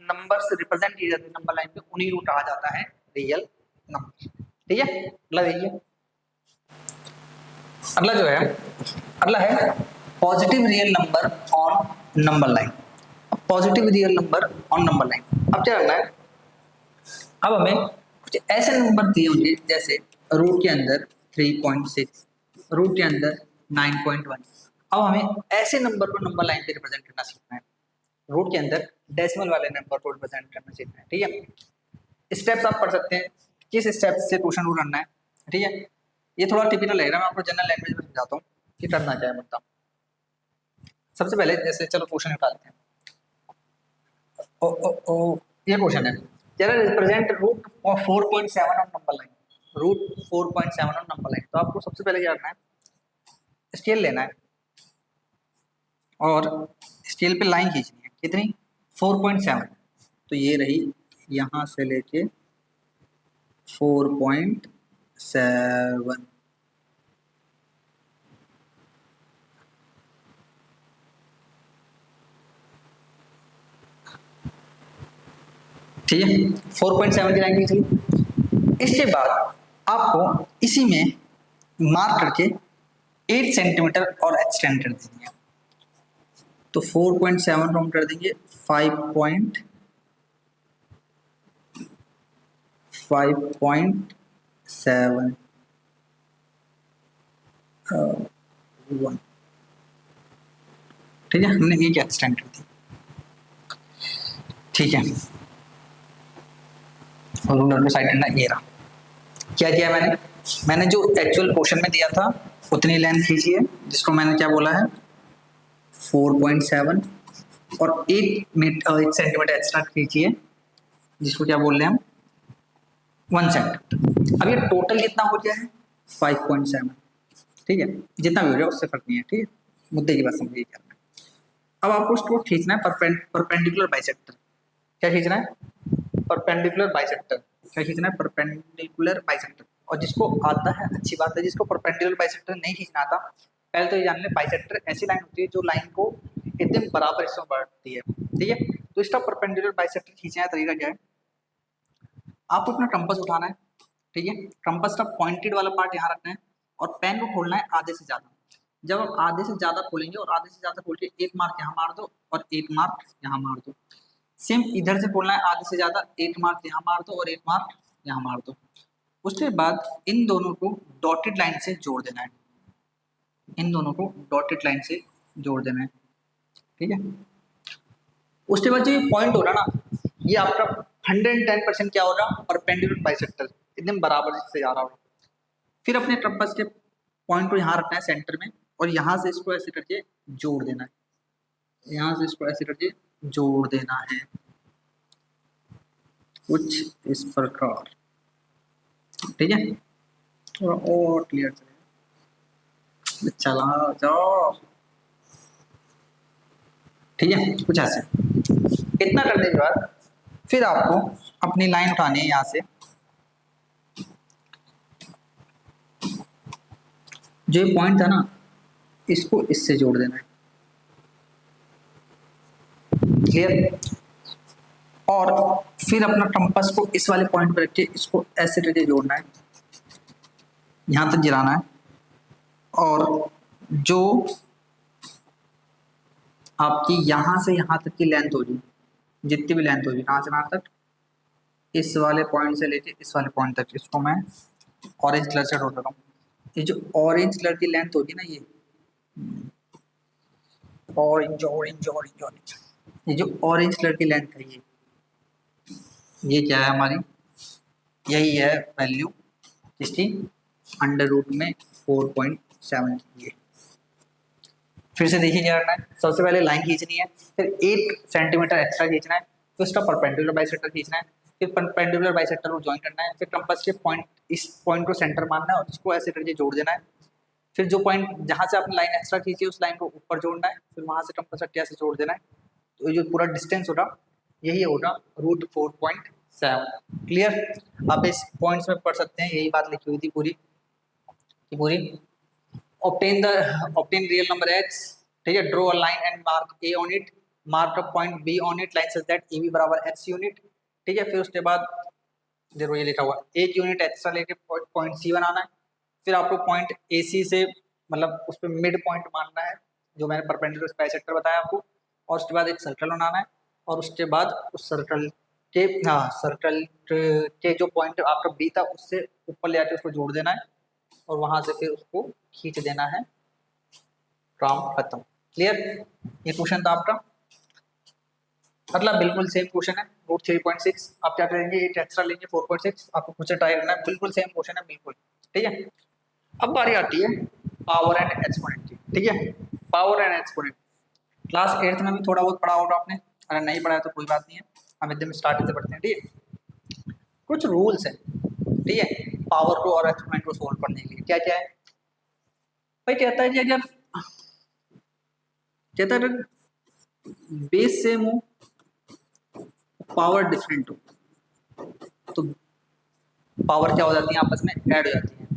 नंबर्स रिप्रेजेंट की जाती है नंबर लाइन पे उन्हीं को कहा जाता है रियल नंबर। ठीक है, अगला देखिए। अगला जो है, अगला है positive real number on number line. Positive real number on number line, अब क्या करना है? अब हमें कुछ ऐसे नंबर दिए होंगे जैसे रूट के अंदर 3.6, रूट के अंदर 9.1। अब हमें ऐसे नंबर को नंबर लाइन पे रिप्रेजेंट करना सीखना है। रूट के अंदर डेसिमल वाले नंबर को रिप्रेजेंट करना सीखना है। ठीक है, स्टेप्स आप पढ़ सकते हैं किस स्टेप से क्वेश्चन रूल करना है। ठीक है, ये थोड़ा टिपिकल लगेगा, मैं आपको जनरल लैंग्वेज में समझाता हूँ कि करना क्या है मतलब। सबसे पहले जैसे चलो क्वेश्चन निकालते हैं। ओ ओ ओ ये क्वेश्चन है, चलो represent root 4.7 on number line. Root 4.7 on number line, तो आपको सबसे पहले क्या करना है? स्केल लेना है और स्केल पे लाइन खींचनी है। कितनी? 4.7। तो ये रही यहाँ से लेके 4.7। ठीक है, 4.7 की लाइन खींची। इसके बाद आपको इसी में मार्क करके 8 सेंटीमीटर और एक्सटेंड कर देंगे। तो 4.7 को हम कर देंगे 5.1। ठीक है, हमने ये क्या एक्सटेंड कर दी। ठीक है, और रूलर को साइड करना, ये रहा। क्या किया मैंने जो एक्चुअल क्वेश्चन में दिया था उतनी लेंथ खींची है, जिसको मैंने क्या बोला है 4.7, और 8 सेंटीमीटर एक्स्ट्रा खींची है, जिसको क्या बोल रहे हैं हम 1 सेंटीमीटर। अब ये टोटल कितना हो गया है 5.7। ठीक है, जितना भी हो जाए उससे फर्क नहीं है। ठीक है, मुद्दे की बात समझिए क्या है। अब आपको उसको खींचना है परपेंडिकुलर बाइसेक्टर। क्या खींचना है? Perpendicular bisector. क्या खींचना है? Perpendicular bisector. और जिसको आता है अच्छी बात है, जिसको परपेंडिकुलर बाइसेक्टर नहीं खींचना आता, पहले तो ये जान ले बाइसेक्टर ऐसी लाइन होती है जो लाइन को एकदम बराबर हिस्सों में बांटती है। ठीक है, तो इसका परपेंडिकुलर बाइसेक्टर खींचने का तरीका क्या है? आपको अपना कंपास उठाना है। ठीक है, कंपास का पॉइंटेड वाला पार्ट यहाँ रखना है और पेन को खोलना है आधे से ज्यादा। जब आप आधे से ज्यादा खोलेंगे और आधे से ज्यादा खोल के एक मार्क यहाँ मार दो और एक मार्क यहाँ मार दो। सेम इधर से खोलना है आधे से ज्यादा, एक मार्क यहाँ मार दो और एक मार्क यहाँ मार दो। उसके बाद इन दोनों को डॉटेड लाइन से जोड़ देना है। इन दोनों को डॉटेड लाइन से जोड़ देना है। ठीक है, उसके बाद जो ये पॉइंट हो रहा ना, ये आपका 110% क्या होगा? परपेंडिकुलर बाइसेक्टर, एकदम बराबर से आ रहा होगा। फिर अपने कंपास के पॉइंट को यहाँ रखना है सेंटर में और यहाँ से इसको ऐसे करके जोड़ देना है। यहाँ से इसको ऐसे करके जोड़ देना है कुछ इस प्रकार। ठीक है, थोड़ा और क्लियर चलेगा, चला जाओ। ठीक है, कुछ ऐसे। इतना करने के बाद फिर आपको अपनी लाइन उठानी है यहाँ से। जो ये पॉइंट था ना, इसको इससे जोड़ देना है। क्लियर? और फिर अपना कंपास को इस वाले पॉइंट पर रख के इसको ऐसे करके जोड़ना है, यहां तक गिराना है। और जो आपकी यहां से यहां तक की लेंथ होगी, जितनी भी लेंथ होगी, कहां से कहां तक, इस वाले पॉइंट से लेके इस वाले पॉइंट तक, इसको मैं ऑरेंज कलर से ड्रॉ कर रहा हूँ। ये जो ऑरेंज कलर की लेंथ होगी ना, ये ऑरेंज ऑरेंज ऑरेंज ऑरेंज, ये जो ऑरेंज कलर की लेंथ है, ये क्या है हमारी? यही है वैल्यू इसकी अंडर रूट में 4.7 की है। फिर से देखिए क्या करना है। सबसे पहले लाइन खींचनी है, फिर 8 सेंटीमीटर एक्स्ट्रा खींचना है, फिर उसका परपेंडिकुलर बाइसेक्टर खींचना है, फिर परपेंडिकुलर बाइसेक्टर को ज्वाइन करना है, फिर कंपास के पॉइंट इस पॉइंट को सेंटर मानना है और इसको ऐसे करके जोड़ देना है। फिर जो पॉइंट जहाँ से आपने लाइन एक्स्ट्रा खींची उस लाइन को ऊपर जोड़ना है, फिर वहाँ से कंपास हटिया से जोड़ देना है। तो ये जो पूरा डिस्टेंस होगा यही होगा √4.7। क्लियर? आप इस पॉइंट्स में पढ़ सकते हैं, यही बात लिखी हुई थी पूरी की पूरी। obtain real number x, ठीक है, draw a line and mark a on it, mark a point b on it, line such that ab बराबर x यूनिट, ठीक है। फिर उसके बाद देखो ये लिखा हुआ एक यूनिट एक्स्ट्रा लेके पॉइंट सी बनाना है। फिर आपको पॉइंट ए सी से मतलब उस पर मिड पॉइंट मानना है जो मैंने परपेंडिकुलर बाइसेक्टर बताया आपको, और उसके बाद एक सर्कल बनाना है, और उसके बाद उस सर्कल के सर्कल के जो पॉइंट आपका बी था उससे ऊपर ले आके उसको जोड़ देना है, और वहां से फिर उसको खींच देना है। काम खत्म। क्लियर? ये क्वेश्चन था आपका, मतलब बिल्कुल सेम क्वेश्चन है। √3.6 आप क्या करेंगे, एक एक्स्ट्रा लेंगे 4.6, आपको कुछ ट्राई करना है, बिल्कुल सेम क्वेश्चन है बिल्कुल, ठीक है। अब बारी आती है पावर एंड एक्सपोनेंट की, ठीक है। Power and exponent class 8th में भी थोड़ा बहुत पढ़ा होगा आपने, अगर नहीं पढ़ा है तो कोई बात नहीं है, हम एकदम स्टार्टिंग से पढ़ते हैं, ठीक है। कुछ रूल्स हैं, ठीक है, पावर को और एक्सपोनेंट को सोल्व करने के लिए। क्या क्या है भाई? कहता है कि अगर कहता है बेस सेम हो, पावर डिफरेंट हो, तो पावर क्या हो जाती है, आपस में ऐड हो जाती है।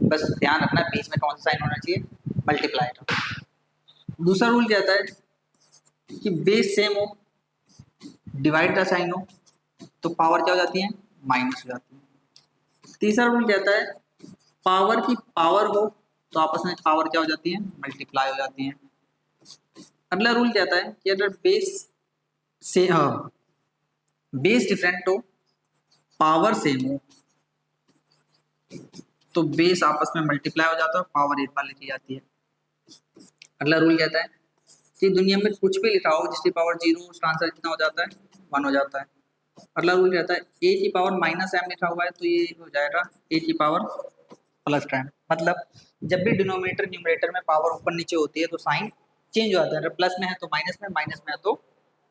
बस ध्यान रखना है बीच में कौन सा साइन होना चाहिए, मल्टीप्लाई का। दूसरा रूल कहता है कि बेस सेम हो, डिवाइड का साइन हो, तो पावर क्या हो जाती है, माइनस हो जाती है। तीसरा रूल कहता है पावर की पावर हो तो आपस में पावर क्या हो जाती है, मल्टीप्लाई हो जाती है। अगला रूल कहता है कि अगर बेस से बेस डिफरेंट हो, पावर सेम हो, तो बेस आपस में मल्टीप्लाई हो जाता है और पावर एक बार लिखी जाती है। अगला रूल कहता है कि दुनिया में कुछ भी लिखा हो जिसकी पावर 0, उसका आंसर कितना हो जाता है, 1 हो जाता है। अगला रूल कहता है a की पावर -m लिखा हुआ है तो ये हो जाएगा a की पावर +m। मतलब जब भी डिनोमिनेटर न्यूमरेटर में पावर ऊपर नीचे होती है तो साइन चेंज हो जाता है, अगर प्लस में है तो माइनस में, माइनस में है तो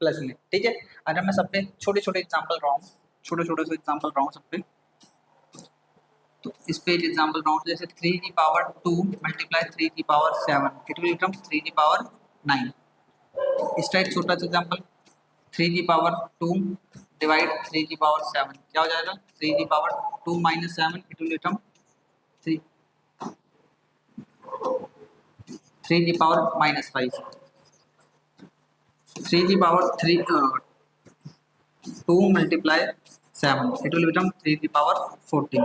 प्लस में, ठीक है। अगर मैं सब पे छोटे छोटे एग्जाम्पल रहा हूँ, छोटे छोटे से एग्जाम्पल रहा हूँ सब पे, तो इस पे एक एग्जाम्पल रहा हूँ, जैसे 3 की पावर 2 मल्टीप्लाई 3 की पावर 7, इट विल बिकम 3 की पावर 9। इसका एक छोटा सा एग्जाम्पल 3 की पावर 2 डिवाइड 3 की पावर 7, क्या हो जाएगा, 3 की पावर 2 - 7, इट विल बिकम 3 की पावर -5। 3 की power 2 multiply 7, it will become 3 की पावर 14।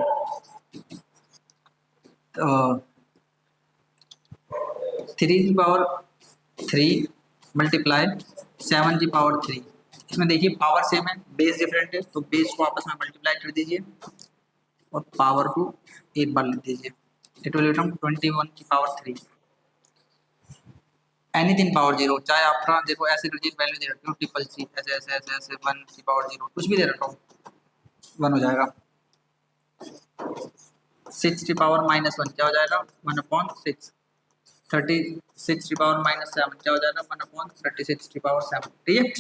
3 की पावर 3 मल्टीप्लाई 7 की पावर 3, इसमें देखिए पावर सेम है, बेस डिफरेंट है, तो बेस को आपस में मल्टीप्लाई कर दीजिए और पावर को एक बार लिख दीजिए, इट विल बिकम 21 की पावर 3। एनीथिंग पावर 0, चाहे आपका देखो ऐसे करके वैल्यू दे रखी हो, ट्रिपल सी ऐसे ऐसे ऐसे ऐसे 1 की पावर 0 कुछ भी दे रखा हो, 1 हो जाएगा। 6 की पावर -1 क्या हो जाएगा, 1/6। 36 की पावर -7 क्या हो जाएगा, 1/36 की पावर 7, ठीक है।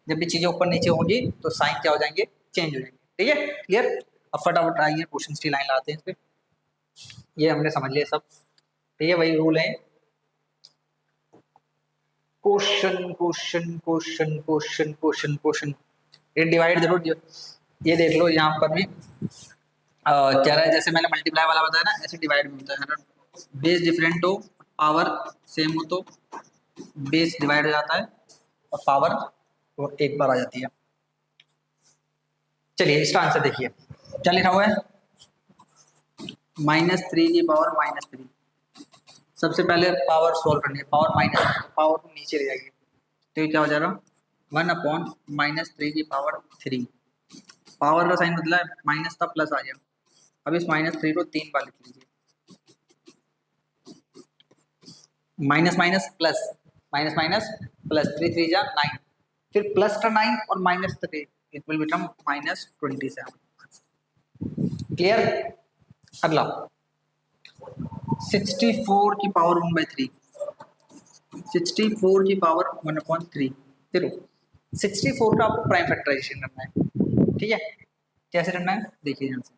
जब भी चीजें ऊपर नीचे होंगी तो साइन क्या हो जाएंगे, चेंज हो जाएंगे, ठीक है। क्लियर? अब फटाफट आइए क्वेश्चन की लाइन लाते हैं इस पे। ये हमने समझ लिया सब, ठीक है, वही रूल है। Question question question question question question, ये डिवाइड जरूर, ये देख लो यहाँ पर भी कह रहा है जैसे मैंने मल्टीप्लाई वाला बताया ना, ऐसे डिवाइड भी होता है। अगर बेस डिफरेंट हो, पावर सेम हो तो बेस डिवाइड हो जाता है और पावर वो एक बार आ जाती है। चलिए इसका आंसर देखिए क्या लिखा हुआ है, -3 की पावर -3। सबसे पहले पावर सोल्व करनी है, पावर माइनस, पावर को नीचे ले जाएगी, तो ये क्या हो जाएगा, 1/-3 की पावर 3। पावर का साइन बदला है, माइनस था प्लस आ गया, अब इस -3 को 3 बार लिख लीजिए, minus minus plus, minus minus plus, 3 3 जा 9, फिर प्लस का 9 और -3, इट विल बिकम -27। क्लियर? अगला 64 की पावर 1/3, 64 की पावर 1/3। देखो 64 का आपको प्राइम फैक्टराइजेशन करना है, ठीक है। कैसे करना है देखिए ध्यान से,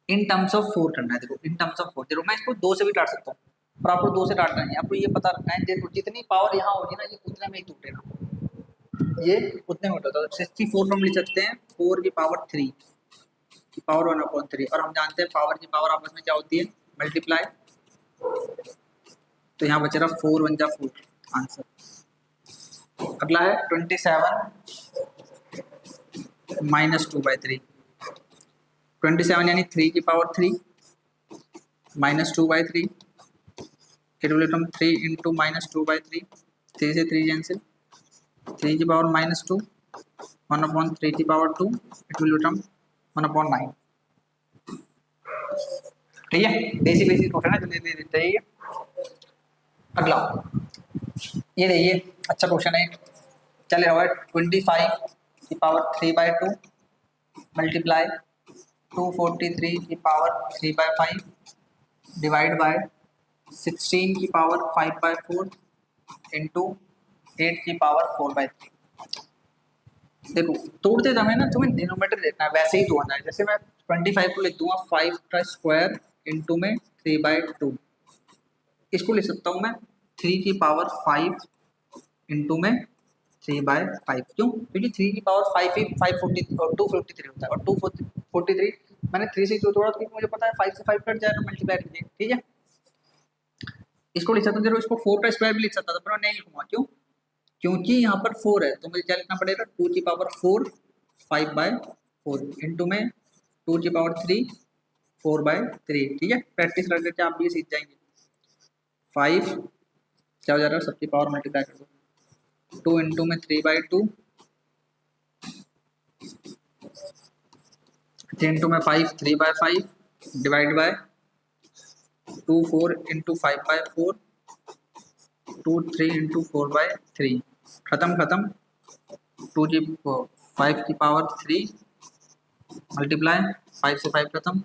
इन टर्म्स ऑफ फोर करना है। देखो इन टर्म्स ऑफ फोर, देखो मैं इसको दो से भी काट सकता हूँ, पर आपको दो से काटना है। आपको ये पता रखना है देखो जितनी पावर यहाँ होगी ना ये उतने में ही टूटेगा, ये उतने में टूटेगा। तो 64 को हम लिख सकते हैं 4 की पावर 3 की पावर 1/3, और हम जानते हैं पावर की पावर आपस में क्या होती है, मल्टीप्लाई। तो यहाँ बचेगा 4 1 जा 4 आंसर। अगला है 27 माइनस 2/3। 27 यानी 3 की power 3 minus 2/3, it will become 3 into minus 2/3, 3 से 3 कैंसिल, 3 की पावर -2 1/3 की पावर 2, इट विल बिकम 1/9। ठीक है, बेसिक बेसिक क्वेश्चन है जल्दी दे देते हैं ये। अगला ये देखिए अच्छा क्वेश्चन है, चल रहा है 25 की पावर 3/2 मल्टीप्लाई 243 की पावर 3/5 डिवाइड बाय 16 की पावर 5/4 इंटू 8 की पावर 4/3। देखो तोड़ते समय ना तुम्हें डिनोमिनेटर देखना है, वैसे ही तोड़ना है। जैसे मैं 25 को लिख दूंगा 5 का स्क्वायर इंटू में 3/2, इसको लिख सकता हूँ मैं 3 की पावर 5 इंटू में 3/5। क्यों? क्योंकि 3 की पावर 5 ही 540 और 253 होता है, और 243 मैंने 3 से क्यों तोड़ा, क्योंकि मुझे पता है 5 से 5 कट जाएगा मल्टीप्लाई करके। ठीक है, इसको लिख सकता हूँ, इसको 4 का स्क्वायर भी लिख सकता था, पर मैं नहीं लिखूंगा। क्यों? क्योंकि यहाँ पर 4 है, तो मुझे क्या लिखना पड़ेगा 2 की पावर 4 5/4 इंटू में 2 की पावर 3 4/3। ठीक है, प्रैक्टिस कर करके आप भी सीख जाएंगे। 5 क्या हो जा रहा है, सबकी पावर मल्टीप्लाई कर दो, 2 इंटू में 3/2, 3 इंटू में 5 3/5 डिवाइड बाय 2 4 इंटू 5/4 2 3 इंटू 4/3, खत्म खत्म। 2 की 5 की पावर 3 मल्टीप्लाई 5 से 5 खत्म,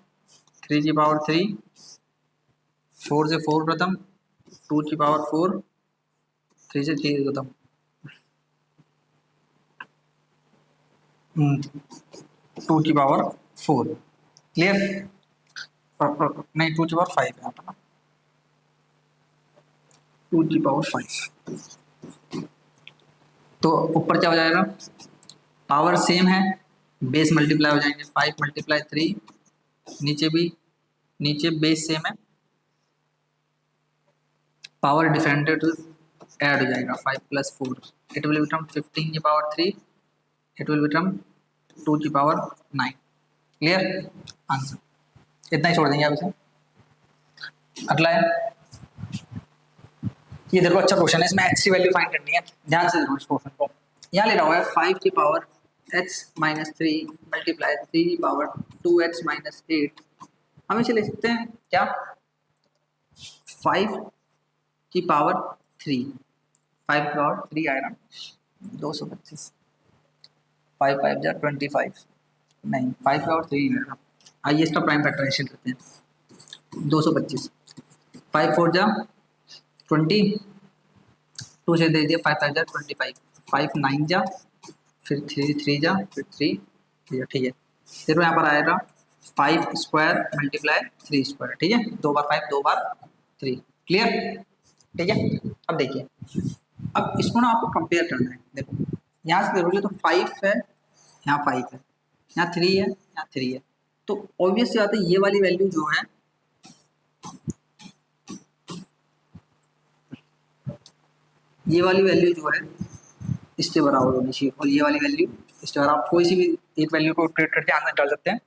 3 की पावर 3 4 से 4 खत्म, 2 की पावर 4 3 से 3 खत्म, 2 की पावर 4। क्लियर? नहीं 2 की पावर 5 है अपना, 2 की पावर 5। तो ऊपर क्या हो जाएगा, पावर सेम है, बेस मल्टीप्लाई हो जाएंगे, 5 मल्टीप्लाई 3, नीचे भी नीचे बेस सेम है, पावर डिफरेंटेड ऐड हो जाएगा 5 + 4, इट विल बिकम 15 की पावर 3, इट विल बिकम 2 की पावर 9। क्लियर? आंसर इतना ही छोड़ देंगे आप इसे। अगला है, ये देखो अच्छा क्वेश्चन है, इसमें x की वैल्यू फाइंड करनी है, ध्यान से देखो इस क्वेश्चन को। यहाँ ले रहा हुआ है 5 की पावर x - 3 मल्टीप्लाई 3 की पावर 2x - 8। हम इसे ले सकते हैं क्या, 5 की पावर 3, 5 की पावर 3 आएगा 225, 5 5 जा 25, नहीं 5 की पावर 3 आएगा। आइए इसका प्राइम फैक्टराइजेशन करते हैं, 225, 5 4 जा 20, 2 से दे दिया 5 5 जा 25, 5 9 जा, फिर 3 3 जा, फिर 3 ठीक है। फिर यहाँ पर आएगा 5 स्क्वायर मल्टीप्लाई 3 स्क्वायर। ठीक है, 2 बार 5 2 बार 3। क्लियर? ठीक है, अब देखिए, अब इसको ना आपको कंपेयर करना है। देखो यहाँ से देखोगे तो 5 है, यहाँ 5 है, यहाँ 3 है, यहाँ 3 है, तो ऑब्वियस सी बात है ये वाली वैल्यू जो है, ये वाली वैल्यू जो है इसके बराबर होनी चाहिए, और ये वाली वैल्यू इसके बराबर। आप कोई सी भी एक वैल्यू को ऑपरेट करके आंसर निकाल सकते हैं।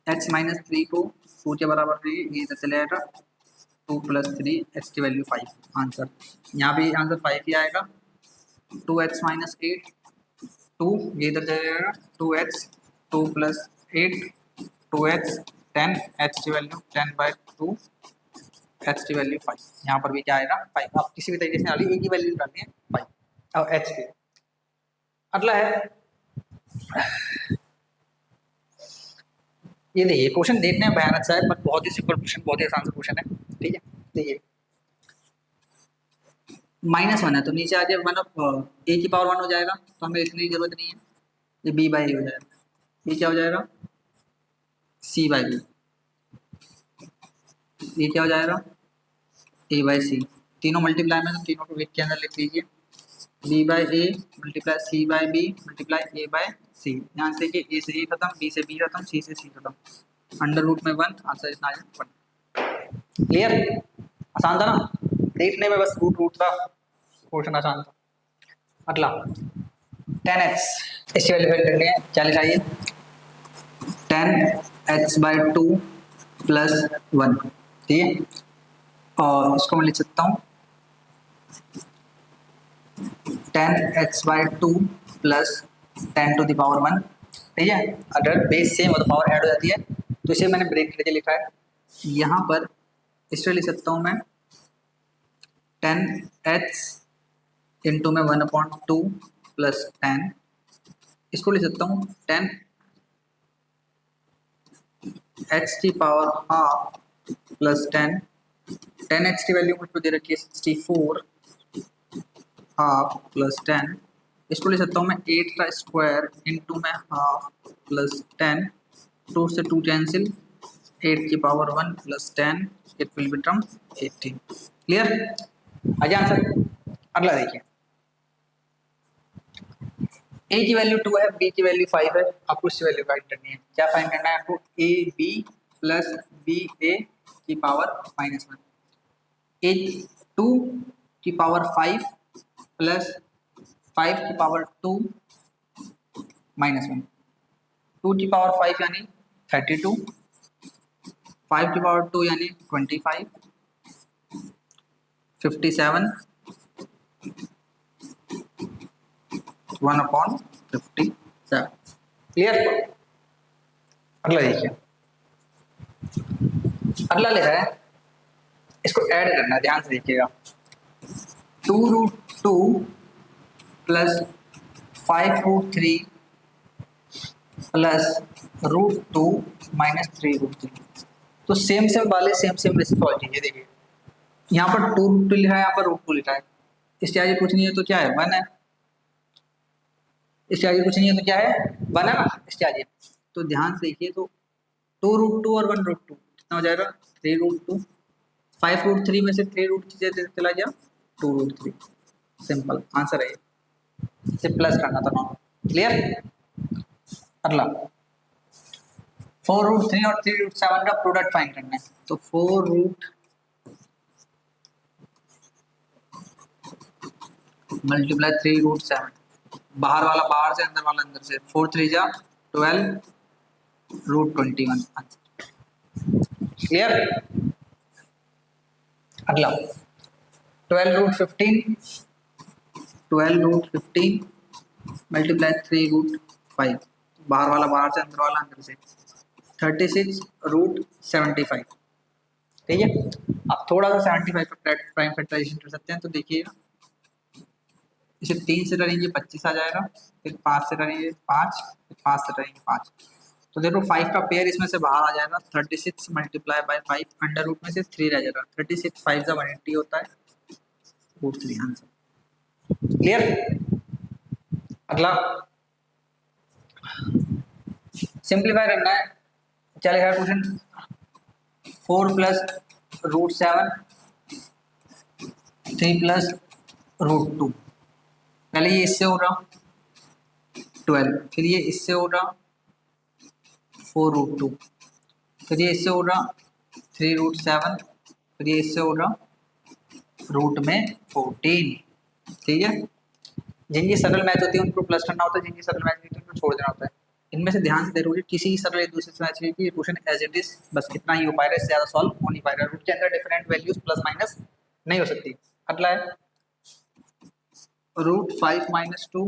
x - 3 को 2 के बराबर रही, ये इधर चले आएगा 2 + 3, x की वैल्यू 5। आंसर यहाँ भी आंसर 5 ही आएगा। 2x - 8 2, ये इधर चले आएगा 2x, 2 + 8 2x 10, x की वैल्यू 10/2, x की वैल्यू 5। यहाँ पर भी क्या आएगा 5। आप किसी भी तरीके से डालिए, एक ही वैल्यू डालनी है 5 और h की। अगला है, ये देखिए क्वेश्चन देखने में भयानक सा है, पर बहुत ही सिंपल क्वेश्चन, बहुत ही आसान सा क्वेश्चन है। ठीक है, देखिए -1 है तो नीचे आ जाए 1 a की पावर 1 हो जाएगा, तो हमें लिखने की जरूरत नहीं है, ये b/a हो जाएगा। ये क्या हो जाएगा, c/b। ये क्या हो जाएगा, ए बाई सी, तीनों मल्टीप्लाई में तो तीनों को वीक के अंदर लिख लीजिए, b by a multiply c by b multiply a by c. ध्यान से कि ए से ए खत्म, बी से बी खत्म, सी से सी खत्म, अंडर रूट में 1, आंसर इतना आ जाए 1। क्लियर, आसान था ना, देखने में बस रूट रूट था, क्वेश्चन आसान था। अगला 10x, इसकी वैल्यू फाइंड करनी है, क्या लिखाइए 10x बाई 2 प्लस 1, ठीक है, और इसको मैं लिख सकता हूँ 10x by 2 plus 10 to the power 1, ठीक है। अगर बेस सेम हो तो पावर ऐड हो जाती है, तो इसे मैंने ब्रेक करके लिखा है यहाँ पर, इससे लिख सकता हूँ मैं 10x इंटू में 1/2 प्लस 10, इसको लिख सकता हूँ 10x की पावर हाफ प्लस 10x की वैल्यू मुझको दे रखी है 64 हाफ प्लस 10, इसको ले सकता हूँ मैं 8 का स्क्वायर इंटू में हाफ प्लस 10, 2 से 2 कैंसिल, 8 की power 1 plus 10, it will become 18। Clear, आगे आंसर। अगला देखिए, ए की वैल्यू 2 है, बी की वैल्यू 5 है, आपको इसकी वैल्यू फाइंड करनी है। क्या फाइंड करना है आपको, ए बी प्लस बी ए की पावर -1, ए 2 की पावर 5 प्लस 5 की पावर 2 -1, 2 की पावर 5 यानी 32, 5 की पावर 2 यानी 25, 57, 1/57। क्लियर, अगला देखिए, अगला लिखा है, इसको ऐड करना है, ध्यान से देखिएगा 2√2 प्लस 5√3 प्लस √2 माइनस 3√3। तो सेम सेम वाले सेम सेम सॉल्व कीजिए। देखिए यहाँ पर 2√2 लिखा है, यहाँ पर √2 लिखा है, इसके आगे कुछ नहीं है तो क्या है 1 है, इसके आगे कुछ नहीं है तो क्या है 1 है ना, इसके आगे। तो ध्यान से देखिए, तो 2√2 और 1√2 कितना हो जाएगा 3√2, 5√3 में से 3√3 चला गया 2√3, सिंपल आंसर है, इसे प्लस करना था नॉर्मल। क्लियर, अगला 4√3 और 3√7 का प्रोडक्ट फाइंड करना है, तो 4 मल्टीप्लाई 3√7, बाहर वाला बाहर से, अंदर वाला अंदर से, 4 3 जा 12 √21। क्लियर, अगला 12√15 मल्टीप्लाई 3√5, बाहर वाला बाहर से, अंदर वाला अंदर से, 36√75। ठीक है, आप थोड़ा सा 75 पर प्राइम फैक्टराइजेशन कर सकते हैं। तो देखिए इसे 3 से करेंगे 25 आ जाएगा, फिर 5 से करेंगे 5, फिर 5 से करेंगे 5, तो देखो 5 का पेयर इसमें से बाहर आ जाएगा, 36 मल्टीप्लाई बाई 5, अंडर रूट में से 3 रह जाएगा, 36 5 का 180 होता है, √3 आंसर। क्लियर, अगला सिंप्लीफाई करना है, चलेगा क्वेश्चन 4 प्लस √7 3 प्लस √2, पहले ये इससे हो रहा 12, फिर ये इससे हो रहा 4√2, फिर ये इससे हो रहा 3√7, फिर ये इससे हो रहा रूट में 14। ठीक है, जिनकी सरल मैच होती है उनको प्लस करना होता है, जिनकी सरल मैच नहीं होती उनको छोड़ देना होता है। इनमें से ध्यान से देखो कि किसी सरल एक दूसरे से मैच नहीं की, क्वेश्चन एज इट इज बस इतना ही हो पाएगा, इससे ज़्यादा सॉल्व हो नहीं पाएगा, रूट के अंदर डिफरेंट वैल्यूज प्लस माइनस नहीं हो सकती। अगला है √5 - 2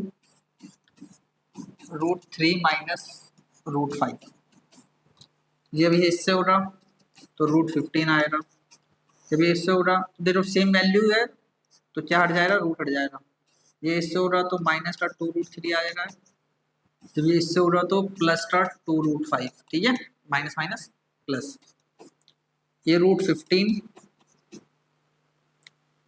√3 -√5, ये भी इससे हो रहा तो √15 आएगा, जब ये इससे हो रहा तो देखो सेम वैल्यू है तो क्या हट जाएगा, रूट हट जाएगा, ये इससे हो रहा तो माइनस का 2√3 आएगा, जब ये इससे हो रहा तो प्लस का 2√5। ठीक है, माइनस माइनस प्लस, ये √15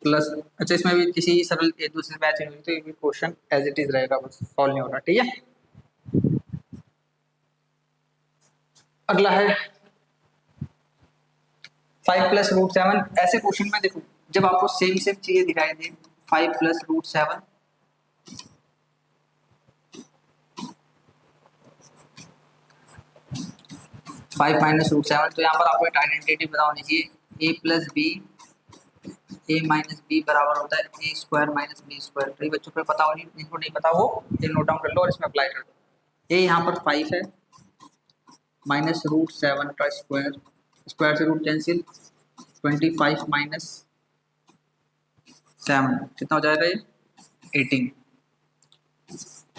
प्लस, अच्छा इसमें भी किसी सरल एक दूसरे मैच नहीं हुई तो ये भी क्वेश्चन एज इट इज रहेगा, बस सॉल्व नहीं होगा। ठीक है, अगला है 5 + √7 ऐसे क्वेश्चन में देखो जब आपको सेम सेम चीजें दिखाई दे 5 + √7 5 - √7 तो यहाँ पर आपको एक आइडेंटिटी पता होनी चाहिए a + b a - b बराबर होता है a² - b²। तो ये बच्चों को पता होनी, जिनको नहीं पता हो ये नोट डाउन कर लो और इसमें अप्लाई कर दो। a यहाँ पर 5 है -√7 का स्क्वायर, स्क्वायर से रूट कैंसिल 25 - 7 कितना हो जाएगा ये 18।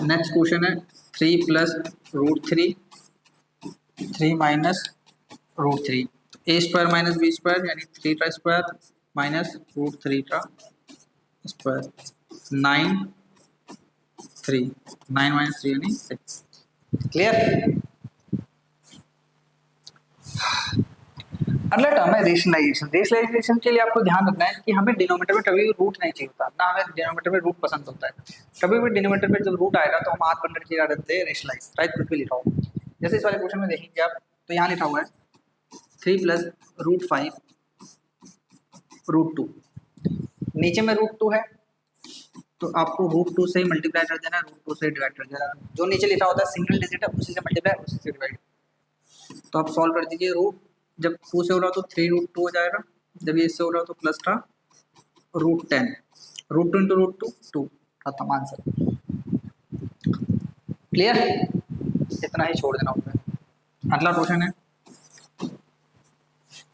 नेक्स्ट क्वेश्चन है 3 + √3 3 - √3 a² - b² यानी 3 का स्क्वायर -√3 का स्क्वायर 9 3 9 - 3 यानी 6। क्लियर। अगला टर्म है रेशनलाइजेशन। रेशनलाइजेशन के लिए आपको ध्यान रखना है कि हमें डिनोमिनेटर में कभी भी रूट नहीं चाहिए होता, ना हमें डिनोमिनेटर में रूट पसंद होता है। कभी भी डिनोमिनेटर में जब रूट आएगा तो हम हाथ बंद करके क्या करते हैं रेशनलाइज, राइट, कुछ भी लिखा हो। जैसे इस वाले क्वेश्चन में देखेंगे आप तो यहाँ लिखा हुआ है 3 + √5 √2, नीचे में √2 है तो आपको √2 से ही मल्टीप्लाई कर देना, √2 से डिवाइड कर देना। जो नीचे लिखा होता है सिंगल डिजिट है उसी से मल्टीप्लाई उसी से डिवाइड। तो आप सॉल्व कर दीजिए। रूट जब 2 से हो रहा तो 3√2 हो जाएगा, जब ये इससे हो रहा तो प्लस का √10 √2 × √2 2 खत्म आंसर। क्लियर, इतना ही छोड़ देना होगा। अगला क्वेश्चन है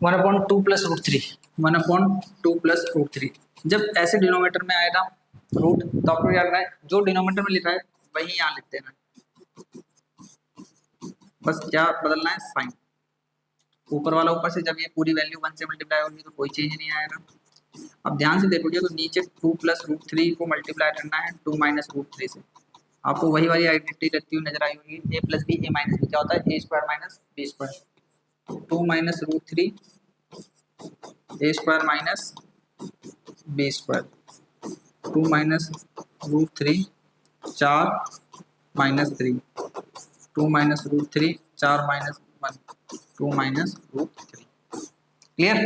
1/2 + √3 1/2 + √3। जब ऐसे डिनोमिनेटर में आएगा रूट तो आपको क्या करना है, जो डिनोमिनेटर में लिखा है वही यहाँ लिख देना, बस क्या बदलना है साइन। ऊपर वाला ऊपर से, जब ये पूरी वैल्यू 1 से मल्टीप्लाई होगी तो कोई चेंज नहीं आएगा। अब ध्यान से देखोगे तो नीचे 2 + √3 को मल्टीप्लाई करना है 2 - √3 से। आपको वही वाली आइडेंटिटी लगती हुई नजर आई होगी a + b a - b क्या होता है a² - b²। 2 - √3 a² - b², 2 - √3 4 - 3 2 - √3 4 - 1 2 - √3। Clear,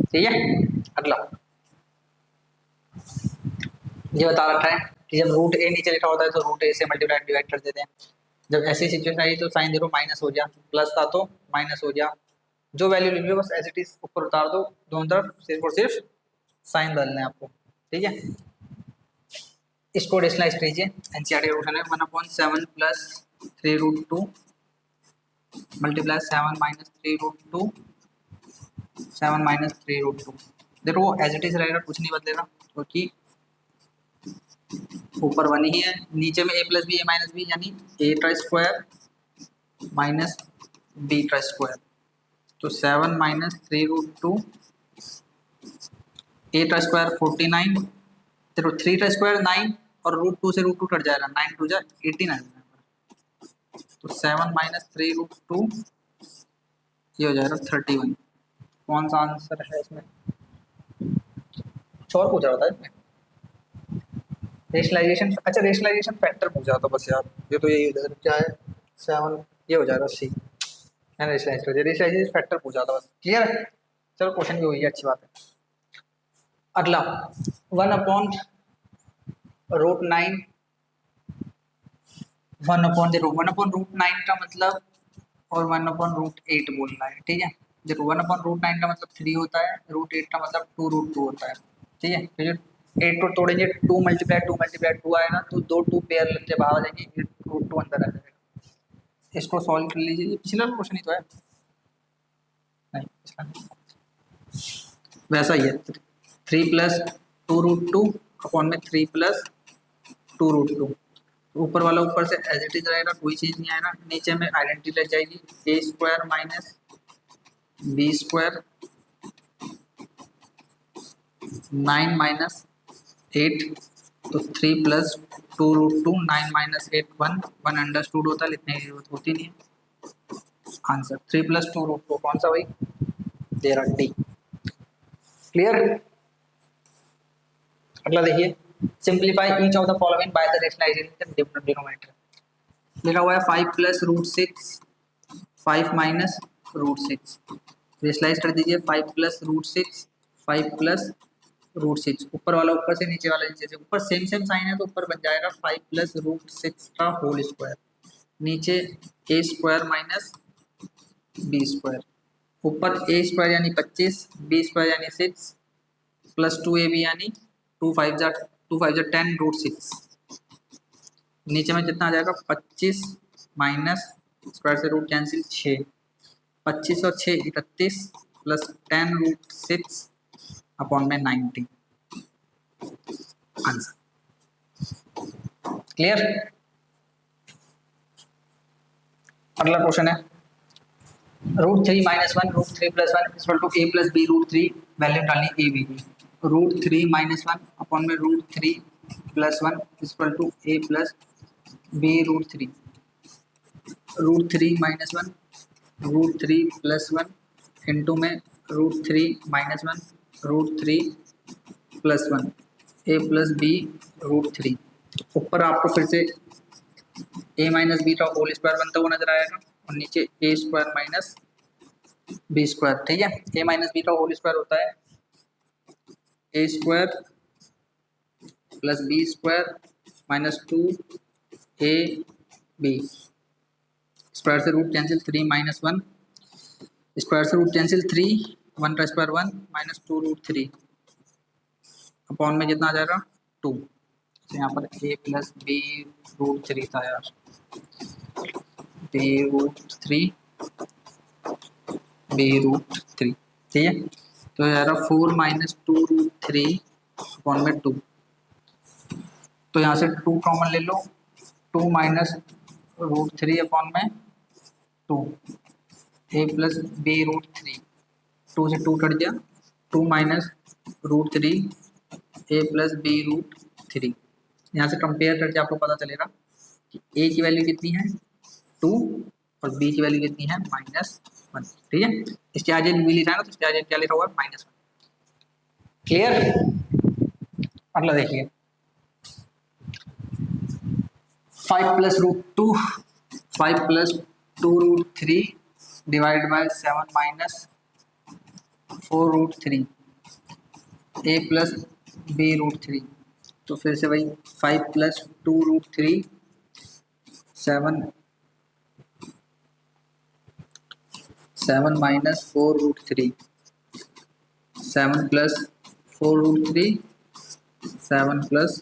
ठीक है। अगला ये बता रखा है कि जब रूट ए नीचे लिखा होता है तो रूट ए से मल्टीप्लाई डिवाइड कर देते हैं। जब ऐसी सिचुएशन आई तो साइन 0 माइनस हो गया, प्लस था तो माइनस हो गया। जो वैल्यू लिख लो बस एज इट इज ऊपर उतार दो, दोनों तरफ सिर्फ और सिर्फ साइन बदलना है आपको, ठीक है। इसको रेशनलाइज कीजिए। एनसीईआरटी क्वेश्चन है 1/7 + 3√2 मल्टीप्लाई 7 - 3√2 7 - 3√2। देखो वो एज इट इज रहेगा, कुछ नहीं बदलेगा क्योंकि ऊपर 1 ही है, नीचे में a + b a - b यानी a का स्क्वायर माइनस b का स्क्वायर। तो 7 - 3√2 a का स्क्वायर 49, देखो 3 का स्क्वायर 9 और √2 से √2 कट जाएगा, 9 × 2 = 18 आ जाएगा। तो 7 - 3√2 ये हो जाएगा 31। कौन सा आंसर है इसमें? कुछ और पूछा होता है इसमें रेशनलाइजेशन, अच्छा रेशनलाइजेशन फैक्टर पूछा था बस यार, ये तो यही हो जाएगा, क्या है 7 ये हो जाएगा सी, मैंने रेशनलाइजेशन फैक्टर पूछा था बस। क्लियर है, चलो क्वेश्चन भी हुई है, अच्छी बात है। अगला 1/√9 देखो 1/√9 का मतलब और 1/√8 बोलना है, ठीक है। देखो 1/√9 का मतलब 3 होता है, √8 का मतलब 2√2 होता है, ठीक है। तो जो 8 को तोड़ेंगे 2 × 2 आएगा तो 2 2 पेयर लेके बाहर आ जाएंगे, √2 अंदर आ जाएगा। इसको सॉल्व कर लीजिए, पिछला क्वेश्चन ही तो है, नहीं पिछला वैसा ही है। 3 + 2√2 अपॉन में 3 + 2√2, ऊपर वाला ऊपर से एज इट इज रहेगा, कोई चीज नहीं आएगा। नीचे में आइडेंटिटी लग जाएगी a² - b² 9 - 8 तो 3 + 2√2 9 - 8 1 अंडरस्टूड होता है, लिखने की जरूरत होती नहीं है। आंसर 3 + 2√2 कौन सा भाई, तेरा डी। क्लियर। अगला देखिए simplify each of the following by the rationalization denominator. लिखा हुआ है 5 + √6 5 - √6 रेशलाइज कर दीजिए 5 + √6, 5 + √6, ऊपर वाला ऊपर से, नीचे वाला नीचे से, ऊपर सेम सेम साइन है तो ऊपर बन जाएगा 5 + √6 का होल स्क्वायर, नीचे a² माइनस b², ऊपर a² यानी 25, b² यानी 6, प्लस 2ab यानी 2 5 = 10 √6, नीचे में कितना आ जाएगा 25 माइनस स्क्वायर से रूट कैंसिल 6, 25 और 6 31 प्लस 10 √6 अपॉन में 90, आंसर। क्लियर? अगला क्वेश्चन है √3 - 1 √3 + 1 equal to a + b√3, value डालनी a b की, √3 - 1 अपॉन में √3 + 1 equal to a + b√3, √3 - 1 √3 + 1 into में √3 - 1 √3 + 1 a + b√3, ऊपर आपको फिर से a - b का होल स्क्वायर बनता हुआ नजर आएगा और नीचे a² माइनस b², ठीक है। a - b का होल स्क्वायर होता है a² + b² minus 2ab, square से रूट कैंसिल 3 - 1, स्क्वायर से रूट कैंसिल 3, 1 का स्क्वायर 1 माइनस 2√3 अपॉन में कितना आ जाएगा 2, तो यहाँ पर a + b√3 था यार, b√3 b√3, ठीक है। तो यार 4 माइनस 2√3 अपॉन में 2, तो यहाँ से 2 कॉमन ले लो, 2 माइनस √3 अपॉन में 2, a + b√3, 2 से 2 कट गया, 2 माइनस √3 a + b√3, यहाँ से कंपेयर करके आपको पता चलेगा कि a की वैल्यू कितनी है 2 और b की वैल्यू कितनी है -1, ठीक है। इसके आगे b लिखा है ना, तो इसके आगे क्या लिखा हुआ है -1। क्लियर? अगला देखिए 5 + √2, 5 + 2√3 divide by 7 minus 4√3 a + b√3, तो फिर से वही 5 + 2√3 7 minus 4√3, 7 + 4√3 7 +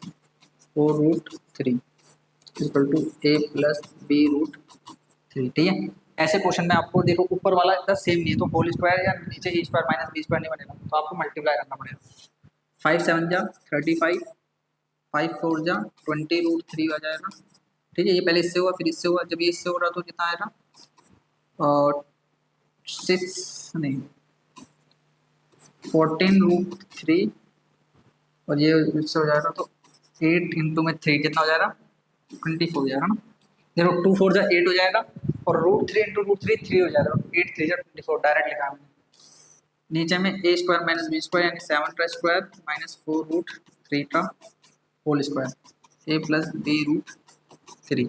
4√3 equal to a + b√3, ठीक है। ऐसे क्वेश्चन में आपको देखो ऊपर वाला इतना सेम नहीं है तो होल स्क्वायर या नीचे a² माइनस b² नहीं बनेगा, तो आपको मल्टीप्लाई करना पड़ेगा। 5 × 7 = 35, 5 × 4 = 20√3 आ जाएगा, ठीक है। ये पहले इससे हुआ फिर इससे हुआ, जब ये इससे हो रहा तो कितना आएगा और 6 नहीं 14√3 और ये इससे हो जाएगा तो 8 इंटू में 3 कितना हो जाएगा 24 हो जाएगा ना, देखो 2 4 जा 8 हो जाएगा और √3 इंटू √3 3 हो जाएगा, 8 3 जा 24 डायरेक्ट लिखा हमने। नीचे में a² माइनस b² यानी 7 का स्क्वायर माइनस 4√3 का होल स्क्वायर a + b√3,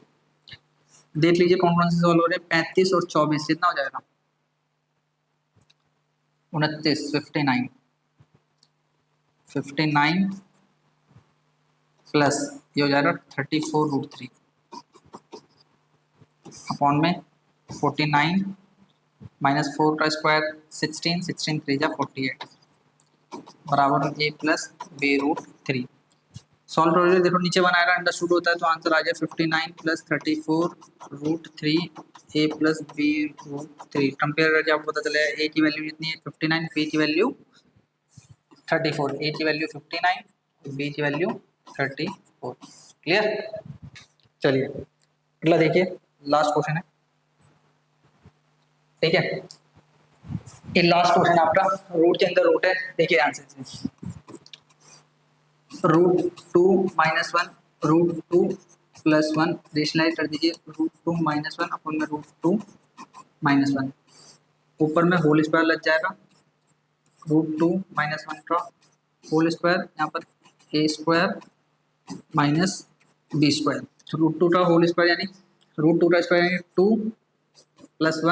देख लीजिए कौन कौन से सॉल्व हो रहे हैं। 35 और 24 कितना हो जाएगा 29, 59, 59 प्लस ये हो जाएगा 34√3 अपॉन में 49 माइनस 4 का स्क्वायर 16, 16 3 जा 48 बराबर a + b√3। सॉल्व करोगे देखो नीचे बनाएगा अंडरस्टूड होता है तो आंसर आ जाए 59 + 34√3 a + b√3। कंपेयर करके आपको पता चलेगा a की वैल्यू कितनी है 59, b की वैल्यू 34, a की वैल्यू 59, b की वैल्यू 34। क्लियर? चलिए अगला देखिए, लास्ट क्वेश्चन है, ठीक है। ये लास्ट क्वेश्चन आपका रूट के अंदर रूट है, देखिए आंसर से √2 - 1 √2 + 1 रेशनलाइज कर दीजिए, √2 - 1 अपन में √2 - 1 ऊपर में होल स्क्वायर लग जाएगा, √2 - 1 का होल स्क्वायर यहाँ पर a² माइनस b², √2 का होल स्क्वायर यानी √2 का स्क्वायर यानी 2 +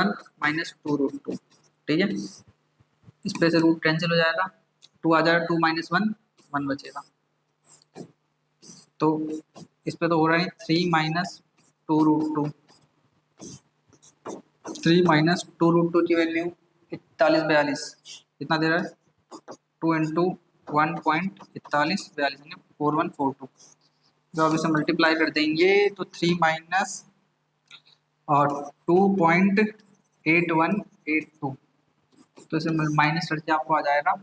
1 - 2√2, ठीक है। इस पे से रूट कैंसिल हो जाएगा, 2 आ जाएगा, 2 माइनस 1 1 बचेगा। तो इस पे तो हो रहा है 3 माइनस 2 रूट 2, 3 माइनस 2 रूट 2 की वैल्यू 41 42 कितना दे रहा है, 2 इंटू 1.41 42 यानी 4142। जब आप इसे मल्टीप्लाई कर देंगे तो 3 माइनस और 2.8182, तो इसे माइनस करके आपको आ जाएगा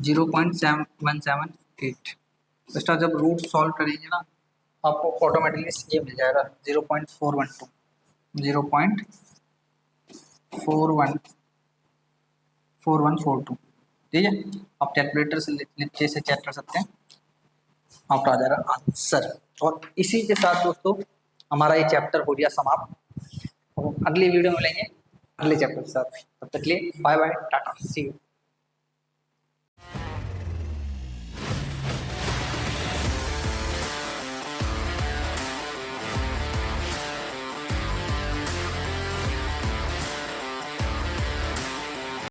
0.7178। तो इसका जब रूट सॉल्व करेंगे ना आपको ऑटोमेटिकली ये मिल जाएगा 0.412, 0.4142। ठीक है, आप कैलकुलेटर से नीचे से चेक कर सकते हैं, आपका आ जाएगा आंसर। और इसी के साथ दोस्तों हमारा ये चैप्टर हो गया समाप्त। और अगली वीडियो में मिलेंगे अगले चैप्टर के साथ, तब तक के लिए bye bye, tata, see you.